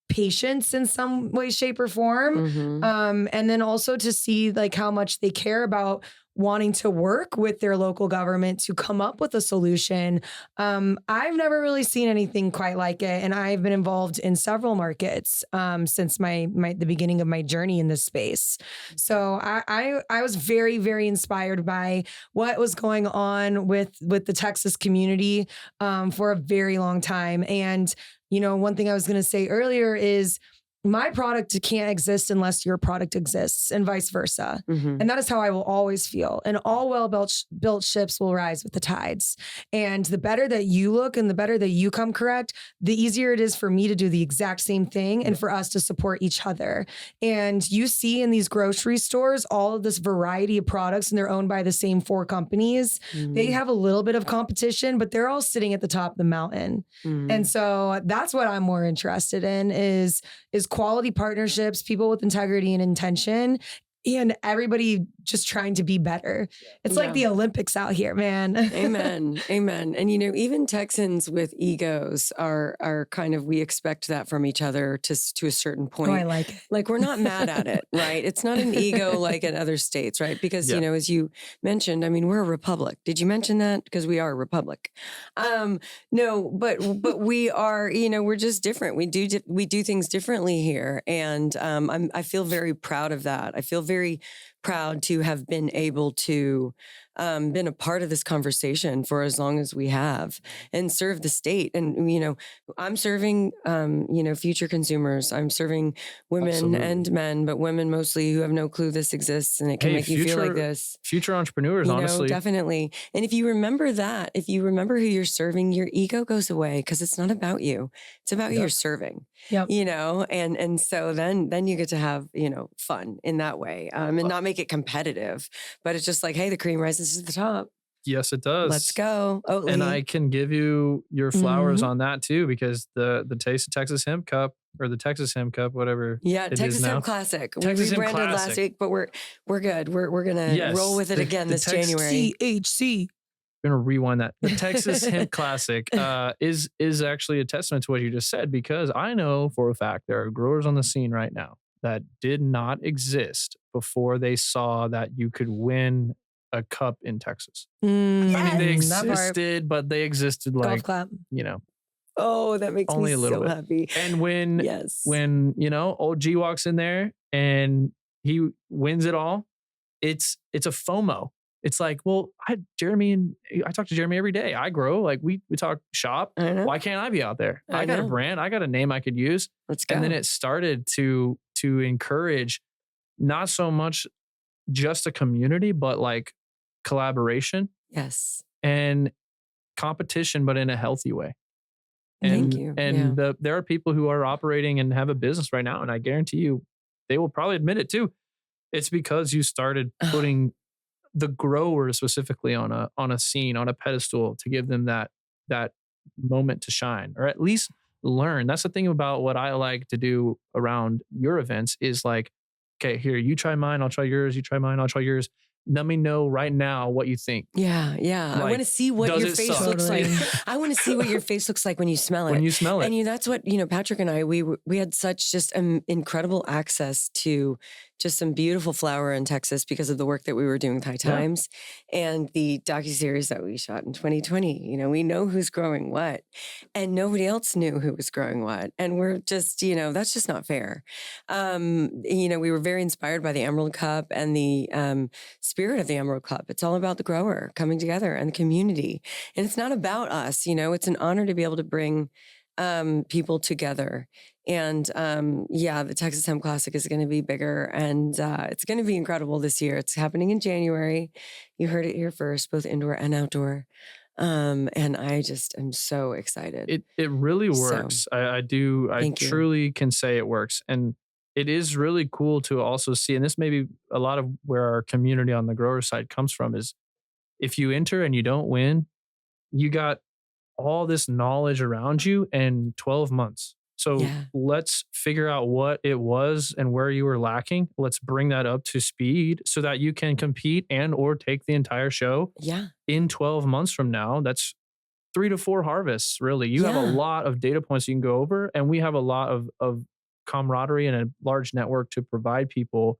patients in some way, shape, or form. Mm-hmm. And then also to see like how much they care about wanting to work with their local government to come up with a solution. I've never really seen anything quite like it. And I've been involved in several markets since the beginning of my journey in this space. So I was very, very inspired by what was going on with the Texas community for a very long time. And, one thing I was going to say earlier is my product can't exist unless your product exists, and vice versa. Mm-hmm. And that is how I will always feel. And all well-built ships will rise with the tides. And the better that you look and the better that you come correct, the easier it is for me to do the exact same thing and for us to support each other. And you see in these grocery stores, all of this variety of products, and they're owned by the same 4 companies. Mm-hmm. They have a little bit of competition, but they're all sitting at the top of the mountain. Mm-hmm. And so that's what I'm more interested in is quality partnerships, people with integrity and intention, and everybody just trying to be better. It's like the Olympics out here, man. Amen. Amen. And, even Texans with egos are kind of, we expect that from each other to a certain point. Oh, I like it. Like, we're not mad at it, right? It's not an ego like in other states, right? Because, as you mentioned, we're a republic. Did you mention that? Because we are a republic. No, but we are, we're just different. We do things differently here. And I feel very proud of that. I feel very proud to have been able to been a part of this conversation for as long as we have and serve the state. And, I'm serving, future consumers. I'm serving women Absolutely. And men, but women mostly who have no clue this exists, and it can make you feel like this. Future entrepreneurs, honestly. Definitely. And if you remember that, if you remember who you're serving, your ego goes away because it's not about you. It's about who you're serving, and so then you get to have, fun in that way and not make it competitive, but it's just like, hey, the cream rises to the top. Yes, it does. Let's go. Oatly. And I can give you your flowers on that too, because the Taste of Texas Hemp Cup, or the Texas Hemp Cup, whatever. Yeah, Texas Hemp Classic. Texas we rebranded last week, but we're good. We're gonna roll with it again this January. THC. I'm gonna rewind that. The Texas Hemp Classic is actually a testament to what you just said, because I know for a fact there are growers on the scene right now that did not exist before they saw that you could win a cup in Texas. They existed, but they existed like, golf clap. Oh, that makes only me a little so bit. happy. And when old G walks in there and he wins it all, it's a FOMO. It's like, well, I talk to Jeremy every day. I grow, like we talk shop. Why can't I be out there? I got a brand. I got a name I could use. Let's go. And then it started to encourage not so much just a community, but like collaboration. Yes. And competition, but in a healthy way. And, Thank you. And there are people who are operating and have a business right now, and I guarantee you, they will probably admit it too. It's because you started putting the grower specifically on a scene, on a pedestal, to give them that moment to shine, or at least learn. That's the thing about what I like to do around your events is like, okay, here, you try mine, I'll try yours. You try mine, I'll try yours. Let me know right now what you think. Yeah. Like, I want to see what your face looks like. I want to see what your face looks like when you smell it. And that's what, Patrick and I, we had such just incredible access to just some beautiful flower in Texas because of the work that we were doing with High Times and the docuseries that we shot in 2020. We know who's growing what, and nobody else knew who was growing what. And we're just, that's just not fair. We were very inspired by the Emerald Cup and the spirit of the Emerald Cup. It's all about the grower coming together and the community. And it's not about us, it's an honor to be able to bring people together. And the Texas Hemp Classic is going to be bigger, and it's going to be incredible this year. It's happening in January. You heard it here first, both indoor and outdoor. And I just am so excited. It really works. So, I truly can say it works. And it is really cool to also see, and this may be a lot of where our community on the grower side comes from, is if you enter and you don't win, you got all this knowledge around you in 12 months. So let's figure out what it was and where you were lacking. Let's bring that up to speed so that you can compete and or take the entire show in 12 months from now. That's 3 to 4 harvests, really. You have a lot of data points you can go over, and we have a lot of camaraderie and a large network to provide people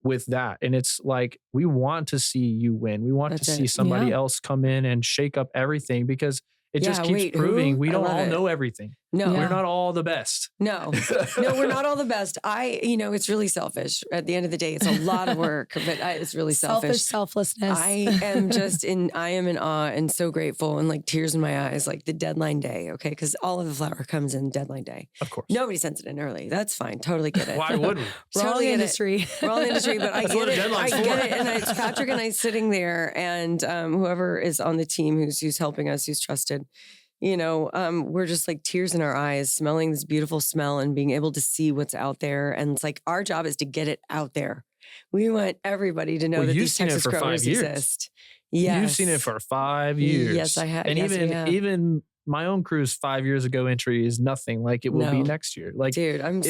with that. And it's like, we want to see you win. We want to see somebody else come in and shake up everything, because it just keeps proving we don't all know everything. No, we're not all the best. No, we're not all the best. It's really selfish. At the end of the day, it's a lot of work, but it's really selfish. Selflessness. I am in awe and so grateful, and like tears in my eyes, like the deadline day. Okay. Cause all of the flower comes in deadline day. Of course. Nobody sends it in early. That's fine. Totally get it. Why would we? We're all in the industry. We're all in the industry, but I get it. I get it. And it's Patrick and I sitting there, and whoever is on the team who's helping us, who's trusted, we're just like tears in our eyes, smelling this beautiful smell and being able to see what's out there. And it's like, our job is to get it out there. We want everybody to know that these Texas growers exist. Yes. You've seen it for 5 years. Yes, I have. And even my own crew's 5 years ago entry is nothing like it will be next year. Like, dude, I'm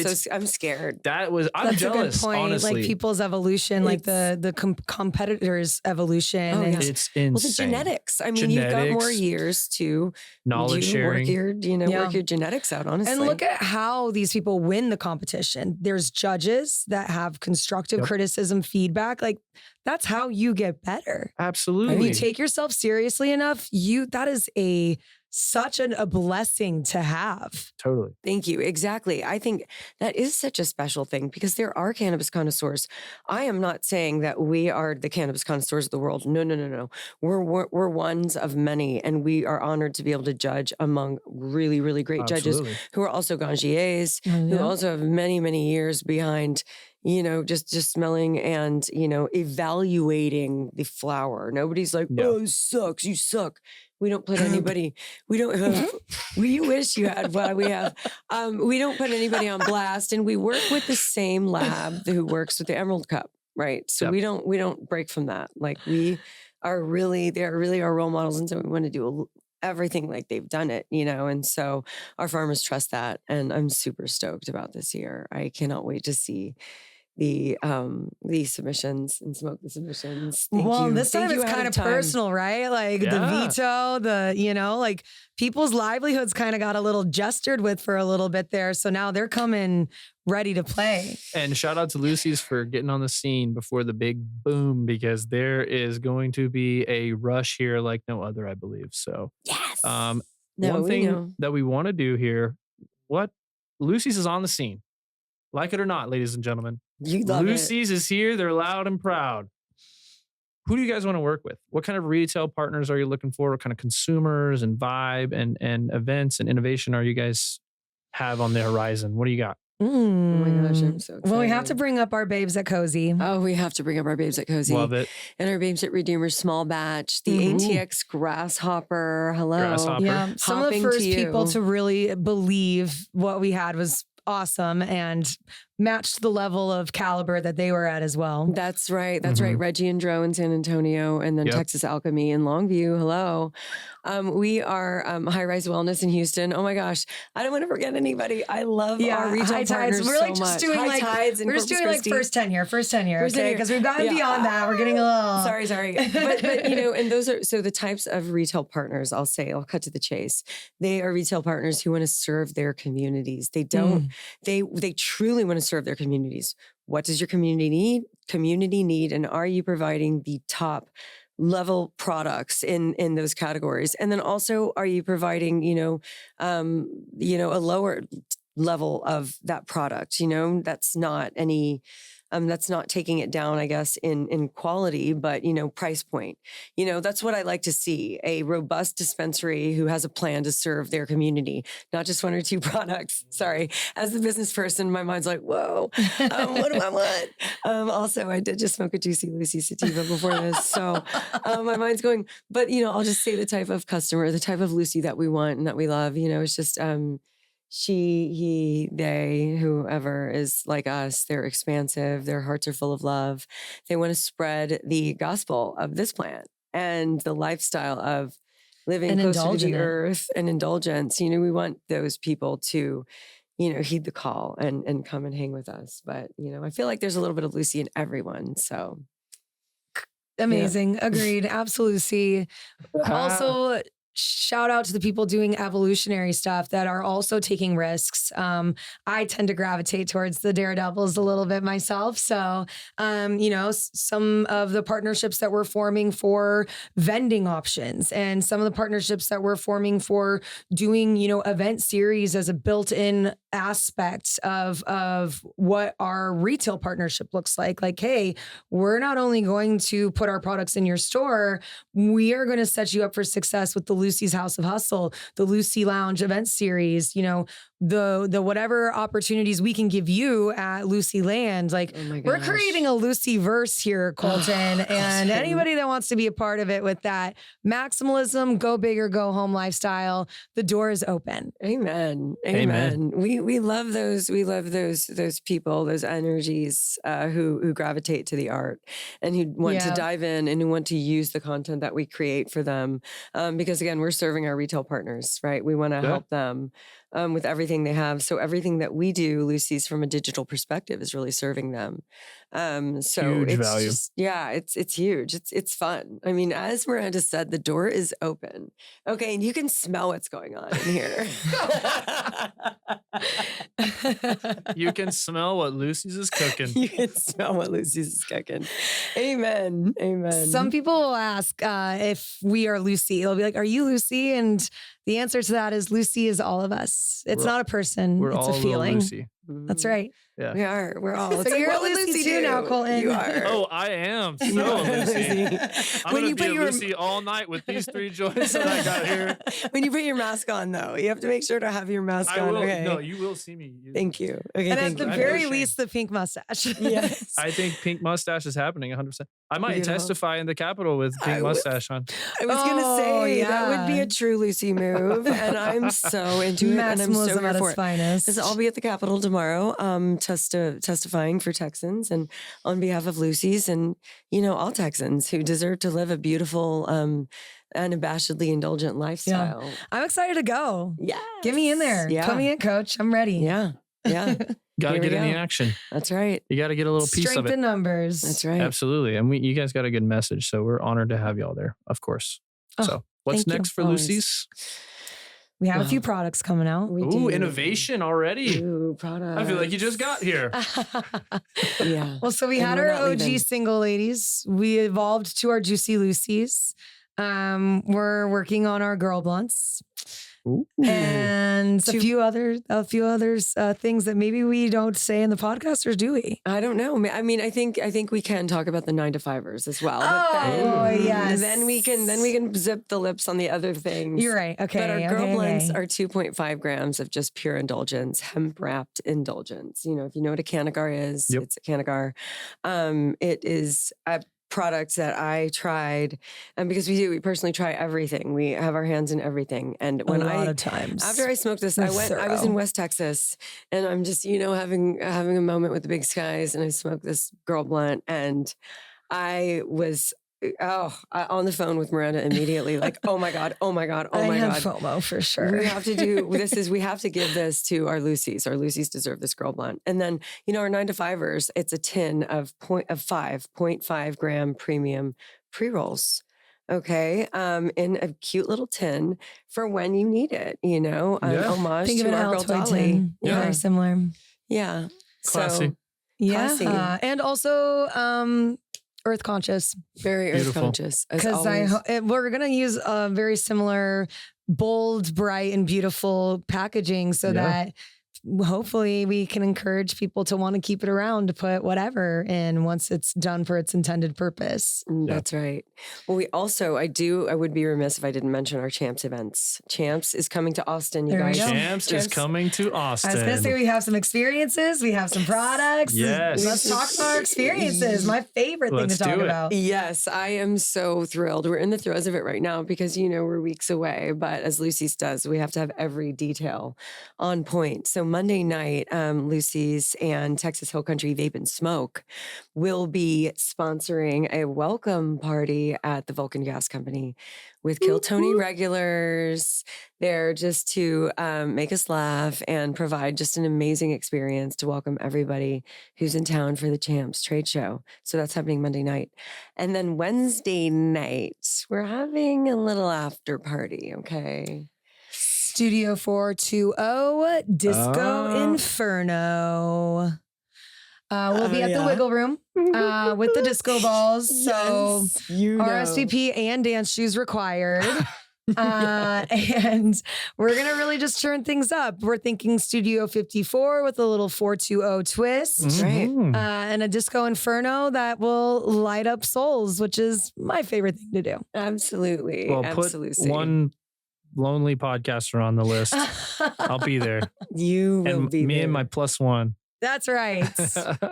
scared. I'm jealous. A good point. Honestly, like people's evolution, like the competitors' evolution. Oh, and it's insane. Well, the genetics. I mean, you've got more years to knowledge sharing. Work your genetics out, honestly. And look at how these people win the competition. There's judges that have constructive criticism, feedback. Like, that's how you get better. Absolutely. If you take yourself seriously enough, that is such a blessing to have. Totally. Thank you. Exactly. I think that is such a special thing, because there are cannabis connoisseurs. I am not saying that we are the cannabis connoisseurs of the world. No. We're ones of many, and we are honored to be able to judge among really, really great judges who are also gangiers, who also have many, many years behind, just smelling and, evaluating the flower. Nobody's like, oh, this sucks. You suck. We don't put anybody, we wish you had what we have. We don't put anybody on blast, and we work with the same lab who works with the Emerald Cup, right? So we don't break from that. Like, they're really our role models. And so we want to do everything like they've done it, and so our farmers trust that. And I'm super stoked about this year. I cannot wait to see the submissions and smoke the submissions. This time it's kind of personal, right? Like the veto, like people's livelihoods kind of got a little gestured with for a little bit there. So now they're coming ready to play. And shout out to Lucy's for getting on the scene before the big boom, because there is going to be a rush here like no other, I believe. So one thing that we want to do here, Lucy's is on the scene. Like it or not, ladies and gentlemen. Lucy's is here. They're loud and proud. Who do you guys want to work with? What kind of retail partners are you looking for? What kind of consumers and vibe and events and innovation are you guys have on the horizon? What do you got? Oh my gosh, I'm so excited. Well, we have to bring up our babes at Cozy. Oh, we have to bring up our babes at Cozy. Love it. And our babes at Redeemer Small Batch, the ATX Grasshopper. Hello. Grasshopper. Yeah, some of the first people to really believe what we had was awesome and matched the level of caliber that they were at as well. That's right. That's right. Reggie and Dro in San Antonio, and then Texas Alchemy in Longview. Hello. We are High Rise Wellness in Houston. Oh my gosh. I don't want to forget anybody. I love our retail partners We're like just doing we're just doing like first 10 here. Okay. Because we've gotten beyond that. We're getting a little sorry. But and those are so the types of retail partners, I'll cut to the chase. They are retail partners who want to serve their communities. They don't they truly want to serve their communities. What does your community need? And are you providing the top level products in those categories? And then also, are you providing, a lower level of that product? That's not any That's not taking it down, I guess, in quality, but, price point. That's what I like to see, a robust dispensary who has a plan to serve their community, not just one or two products. Sorry. As a business person, my mind's like, whoa, what do I want? Also, I did just smoke a Juicy Lucy sativa before this. So my mind's going, but, I'll just say the type of customer, the type of Lucy that we want and that we love, it's just, she, he, they, whoever is like us, they're expansive. Their hearts are full of love. They want to spread the gospel of this plant and the lifestyle of living closer to the earth and indulgence. We want those people to, heed the call and come and hang with us. But, I feel like there's a little bit of Lucy in everyone. So. Amazing. Yeah. Agreed. Absolutely. Also, shout out to the people doing evolutionary stuff that are also taking risks. I tend to gravitate towards the daredevils a little bit myself. So, some of the partnerships that we're forming for vending options and some of the partnerships that we're forming for doing, event series as a built-in aspect of what our retail partnership looks like. Like, hey, we're not only going to put our products in your store, we are going to set you up for success with the Lucy's House of Hustle, the Lucy Lounge event series, the whatever opportunities we can give you at Lucy Land. Like, we're creating a Lucy verse here, Colton, and anybody that wants to be a part of it with that maximalism, go big or go home lifestyle, the door is open. Amen. We love those. We love those people, those energies who gravitate to the art and who want to dive in and who want to use the content that we create for them. Because again, we're serving our retail partners, right? We want to help them with everything they have. So everything that we do, Lucy's, from a digital perspective, is really serving them. So huge it's value. Just, it's huge. It's fun. I mean, as Miranda said, the door is open. Okay, and you can smell what's going on in here. You can smell what Lucy's is cooking. You can smell what Lucy's is cooking. Amen. Some people will ask if we are Lucy. They'll be like, "Are you Lucy?" And the answer to that is Lucy is all of us. It's not a person. It's a feeling. Lucy. That's right. Yeah. We are. We're all. So you're a Lucy too now, Colton. You are. Oh, I am so Lucy. I'm going to be a Lucy all night with these three joints that I got here. When you put your mask on, though, you have to make sure to have your mask on. Okay. No, you will see me. Thank you. Okay, and at the very least, the pink mustache. Yes. I think pink mustache is happening 100%. I might testify in the Capitol with pink mustache on. I was going to say, that would be a true Lucy move. And I'm so into it. And I'm so here for it. Finest. I'll be at the Capitol tomorrow testifying for Texans and on behalf of Lucy's and, all Texans who deserve to live a beautiful, unabashedly indulgent lifestyle. Yeah. I'm excited to go. Yeah. Get me in there. Yeah. Put me in, coach. I'm ready. Yeah. Got to get in the action. That's right. You got to get a little piece of it. Strength in numbers. That's right. Absolutely. And you guys got a good message. So we're honored to have y'all there, of course. So what's next for Lucy's? We have a few products coming out. Ooh, innovation already. Ooh, products. I feel like you just got here. Yeah. Well, so we had our OG single ladies. We evolved to our Juicy Lucy's. We're working on our girl blunts. Ooh. And a few others things that maybe we don't say in the podcast, or do we? I don't know. I mean, I think we can talk about the 9-to-5ers as well. Yes. Then we can zip the lips on the other things. You're right. Okay. But our girl blunts are 2.5 grams of just pure indulgence, hemp wrapped indulgence. If you know what a cannagar is, it's a cannagar. It is a product that I tried, and because we personally try everything. We have our hands in everything. And when after I smoked this, I was in West Texas, and I'm just, having a moment with the big skies, and I smoked this girl blunt, and I was on the phone with Miranda immediately, like, oh my God. I have FOMO for sure. We have to do this. We have to give this to our Lucy's. Our Lucy's deserve this girl blunt. And then, our 9-to-5ers, it's a tin of 0.5 gram premium pre-rolls. Okay. In a cute little tin for when you need it, homage Think to of our girl Dolly. Tin. Yeah. Very similar. Yeah. Classy. So, yeah. classy. And also, earth conscious, very earth conscious. Because we're gonna use a very similar, bold, bright, and beautiful packaging, so that hopefully we can encourage people to want to keep it around, to put whatever in once it's done for its intended purpose. That's right. Well, I would be remiss if I didn't mention our Champs events. Champs is coming to Austin, you guys. Champs is coming to Austin. I was going to say we have some experiences, we have some products. Yes. Let's talk about our experiences. My favorite thing to talk about. Yes, I am so thrilled. We're in the throes of it right now because, we're weeks away. But as Lucy's does, we have to have every detail on point. So Monday night, Lucy's and Texas Hill Country Vape and Smoke will be sponsoring a welcome party at the Vulcan Gas Company with Kill Tony regulars. They're just to make us laugh and provide just an amazing experience to welcome everybody who's in town for the Champs trade show. So that's happening Monday night. And then Wednesday night, we're having a little after party, okay? Studio 420 Disco Inferno. We'll be at the Wiggle Room with the disco balls. So RSVP and dance shoes required. And we're going to really just turn things up. We're thinking Studio 54 with a little 420 twist. Mm-hmm. And a Disco Inferno that will light up souls, which is my favorite thing to do. Absolutely. Well, absolutely. put one lonely podcaster on the list. I'll be there. You will be me there. and my +1. That's right.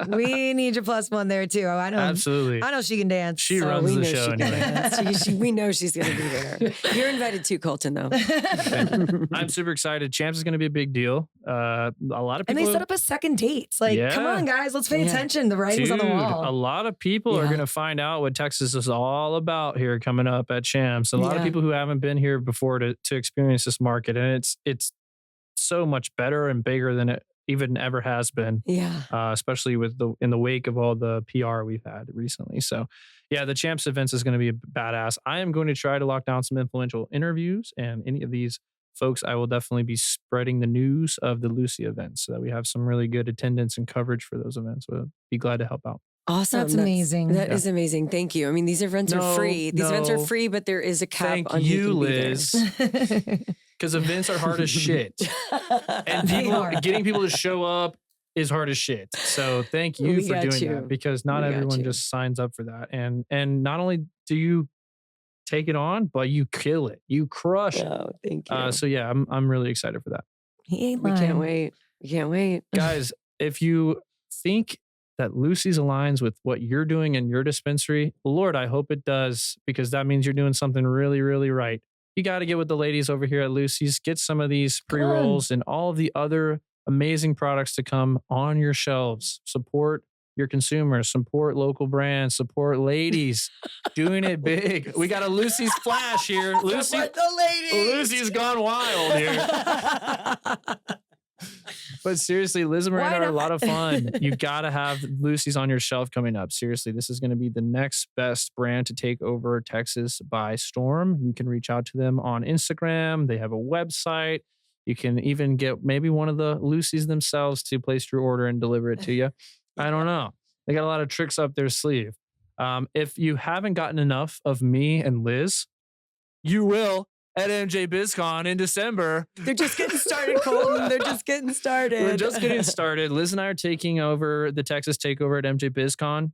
We need your +1 there too. I know. Absolutely. I know she can dance. She runs the show anyway. We know she's going to be there. You're invited too, Colton, though. I'm super excited. Champs is going to be a big deal. A lot of people. And they set up a second date. Come on, guys, let's pay attention. The writing's on the wall. A lot of people are going to find out what Texas is all about here coming up at Champs. A lot of people who haven't been here before to experience this market. And it's so much better and bigger than it even ever has been. Especially in the wake of all the PR we've had recently. So the Champs events is going to be badass. I am going to try to lock down some influential interviews, and any of these folks, I will definitely be spreading the news of the Lucy events so that we have some really good attendance and coverage for those events. We'll be glad to help out. Awesome. That's amazing. That is amazing. Thank you. I mean, these events are free. These events are free, but there is a cap on you, Liz. Because events are hard as shit. And getting people to show up is hard as shit. So thank you for doing that, because not everyone just signs up for that. And not only do you take it on, but you kill it. You crush it. Oh, thank you. So I'm really excited for that. We can't wait. We can't wait. Guys, if you think that Lucy's aligns with what you're doing in your dispensary, Lord, I hope it does, because that means you're doing something really, really right. You got to get with the ladies over here at Lucy's, get some of these pre-rolls and all of the other amazing products to come on your shelves. Support your consumers, support local brands, support ladies doing it big. We got a Lucy's flash here. Lucy's gone wild here. But seriously, Liz and Miranda are a lot of fun. You got to have Lucy's on your shelf coming up. Seriously, this is going to be the next best brand to take over Texas by storm. You can reach out to them on Instagram. They have a website. You can even get maybe one of the Lucy's themselves to place your order and deliver it to you. I don't know. They got a lot of tricks up their sleeve. If you haven't gotten enough of me and Liz, you will at MJ BizCon in December. They're just getting started, Colton. They're just getting started. We're just getting started. Liz and I are taking over the Texas takeover at MJ BizCon.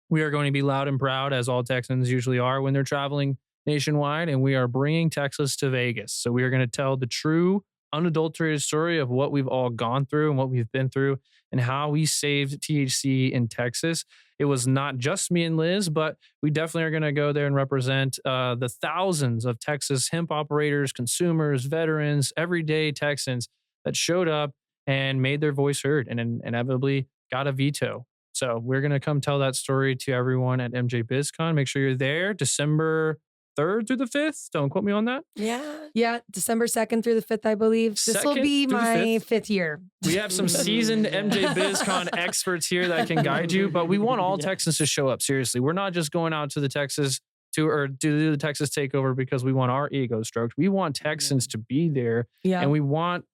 We are going to be loud and proud, as all Texans usually are when they're traveling nationwide, and we are bringing Texas to Vegas. So we are going to tell the true, unadulterated story of what we've all gone through and what we've been through and how we saved THC in Texas. It was not just me and Liz, but we definitely are going to go there and represent the thousands of Texas hemp operators, consumers, veterans, everyday Texans that showed up and made their voice heard and inevitably got a veto. So we're going to come tell that story to everyone at MJ BizCon. Make sure you're there December 3rd through the 5th. Don't quote me on that. Yeah. December 2nd through the 5th, I believe. This will be my 5th year. We have some seasoned MJ BizCon experts here that can guide you, but we want all Texans to show up. Seriously. We're not just going out to the Texas to do the Texas takeover because we want our ego stroked. We want Texans to be there, and we want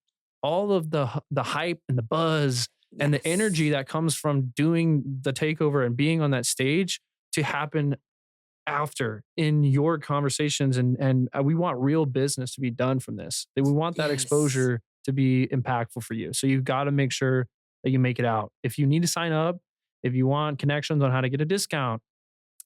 all of the hype and the buzz and the energy that comes from doing the takeover and being on that stage to happen after in your conversations. And we want real business to be done from this. We want that exposure to be impactful for you. So you've got to make sure that you make it out. If you need to sign up, if you want connections on how to get a discount,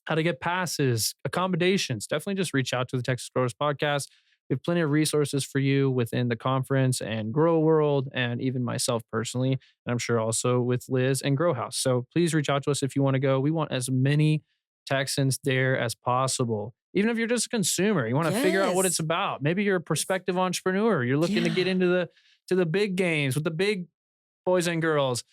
how to get passes, accommodations, definitely just reach out to the Texas Growers Podcast. We have plenty of resources for you within the conference and Grow World, and even myself personally, and I'm sure also with Liz and Grow House. So please reach out to us if you want to go. We want as many Texans there as possible. Even if you're just a consumer, you want to figure out what it's about. Maybe you're a prospective entrepreneur. You're looking to get into the big games with the big boys and girls.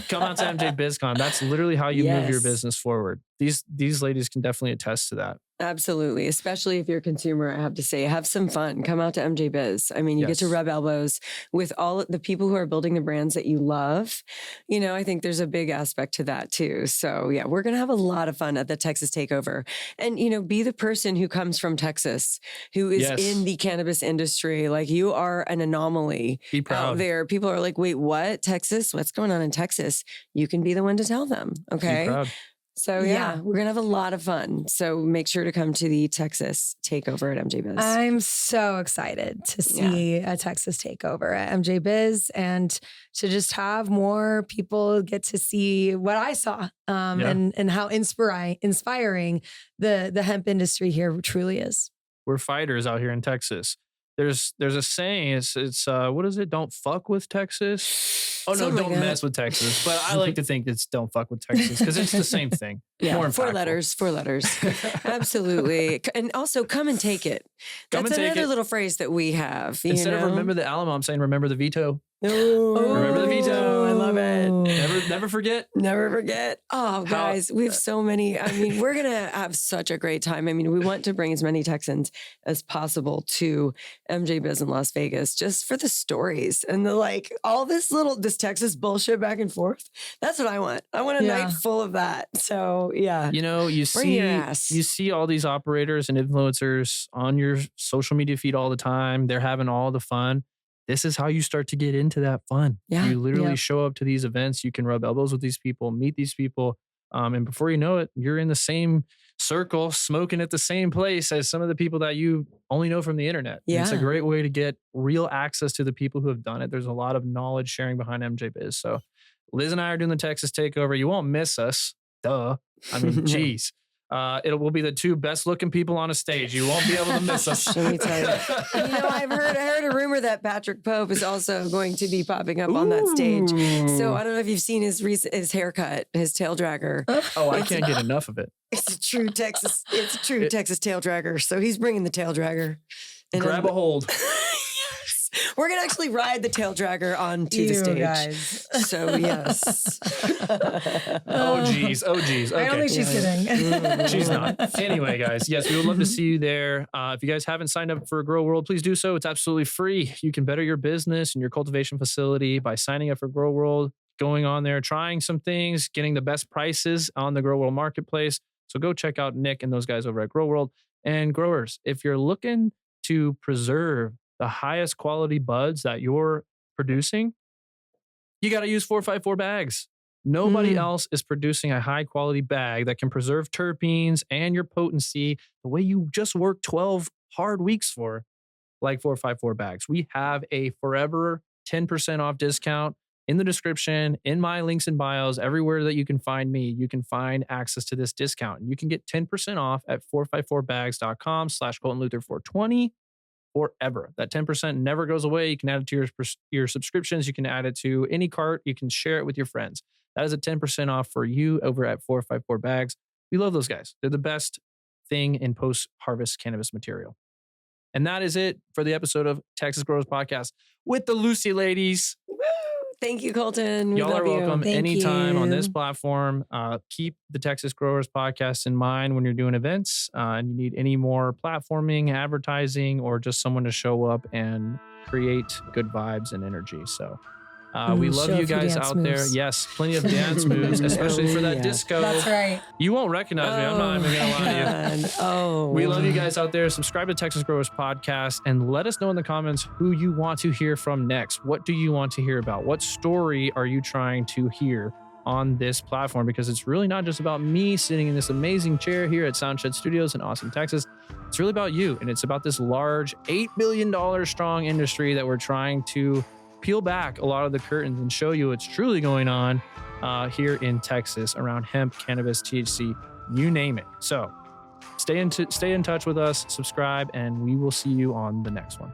Come out to MJ BizCon. That's literally how you move your business forward. These ladies can definitely attest to that. Absolutely. Especially if you're a consumer, I have to say, have some fun. Come out to MJ Biz. I mean, you get to rub elbows with all the people who are building the brands that you love. You know, I think there's a big aspect to that too. So yeah, we're going to have a lot of fun at the Texas Takeover. And, you know, be the person who comes from Texas, who is in the cannabis industry. Like, you are an anomaly out there. People are like, wait, what? Texas? What's going on in Texas? You can be the one to tell them. Okay. Be proud. So yeah, we're going to have a lot of fun. So make sure to come to the Texas Takeover at MJ Biz. I'm so excited to see a Texas Takeover at MJ Biz, and to just have more people get to see what I saw, and how inspiring the hemp industry here truly is. We're fighters out here in Texas. There's a saying, it's what is it? Don't fuck with Texas. Oh no, don't mess with Texas. But I like to think it's don't fuck with Texas, because it's the same thing. More four letters. Absolutely. And also, come and take it. That's another little phrase that we have. Instead of remember the Alamo, I'm saying remember the veto. Oh, remember the veto. I love it. Never forget. Never forget. Oh, guys, we have so many. I mean, we're going to have such a great time. I mean, we want to bring as many Texans as possible to MJ Biz in Las Vegas, just for the stories and all this Texas bullshit back and forth. That's what I want. I want a night full of that. So yeah. You know, you see all these operators and influencers on your social media feed all the time. They're having all the fun. This is how you start to get into that fun. Yeah. You literally show up to these events. You can rub elbows with these people, meet these people. And before you know it, you're in the same circle, smoking at the same place as some of the people that you only know from the internet. Yeah. It's a great way to get real access to the people who have done it. There's a lot of knowledge sharing behind MJ Biz. So Liz and I are doing the Texas Takeover. You won't miss us. Duh. I mean, geez. It will be the two best looking people on a stage. You won't be able to miss us. Let me tell you. You know, I heard a rumor that Patrick Pope is also going to be popping up on that stage. So I don't know if you've seen his haircut, his tail dragger. Oh, I can't get enough of it. It's a true Texas tail dragger. So he's bringing the tail dragger. Grab a hold. We're going to actually ride the tail dragger onto the stage. Guys. So, yes. Oh, geez. Okay. I don't think she's kidding. She's not. Anyway, guys, yes, we would love to see you there. If you guys haven't signed up for Grow World, please do so. It's absolutely free. You can better your business and your cultivation facility by signing up for Grow World, going on there, trying some things, getting the best prices on the Grow World marketplace. So go check out Nick and those guys over at Grow World. And growers, if you're looking to preserve the highest quality buds that you're producing, you got to use 454 bags. Nobody else is producing a high quality bag that can preserve terpenes and your potency the way you just worked 12 hard weeks for, like 454 bags. We have a forever 10% off discount in the description, in my links and bios, everywhere that you can find me, you can find access to this discount. You can get 10% off at 454bags.com/Colton Luther 420. Forever. That 10% never goes away. You can add it to your subscriptions. You can add it to any cart. You can share it with your friends. That is a 10% off for you over at 454 Bags. We love those guys. They're the best thing in post-harvest cannabis material. And that is it for the episode of Texas Growers Podcast with the Lucy ladies. Woo! Thank you, Colton. Y'all are welcome anytime on this platform. Keep the Texas Growers Podcast in mind when you're doing events and you need any more platforming, advertising, or just someone to show up and create good vibes and energy. So we love you guys out there. Yes, plenty of dance moves, especially for that disco. That's right. You won't recognize me. I'm not even going to lie to you. We love you guys out there. Subscribe to Texas Growers Podcast and let us know in the comments who you want to hear from next. What do you want to hear about? What story are you trying to hear on this platform? Because it's really not just about me sitting in this amazing chair here at Soundshed Studios in Austin, Texas. It's really about you. And it's about this large $8 billion strong industry that we're trying to peel back a lot of the curtains and show you what's truly going on here in Texas around hemp, cannabis, THC, you name it. So stay in touch with us, subscribe, and we will see you on the next one.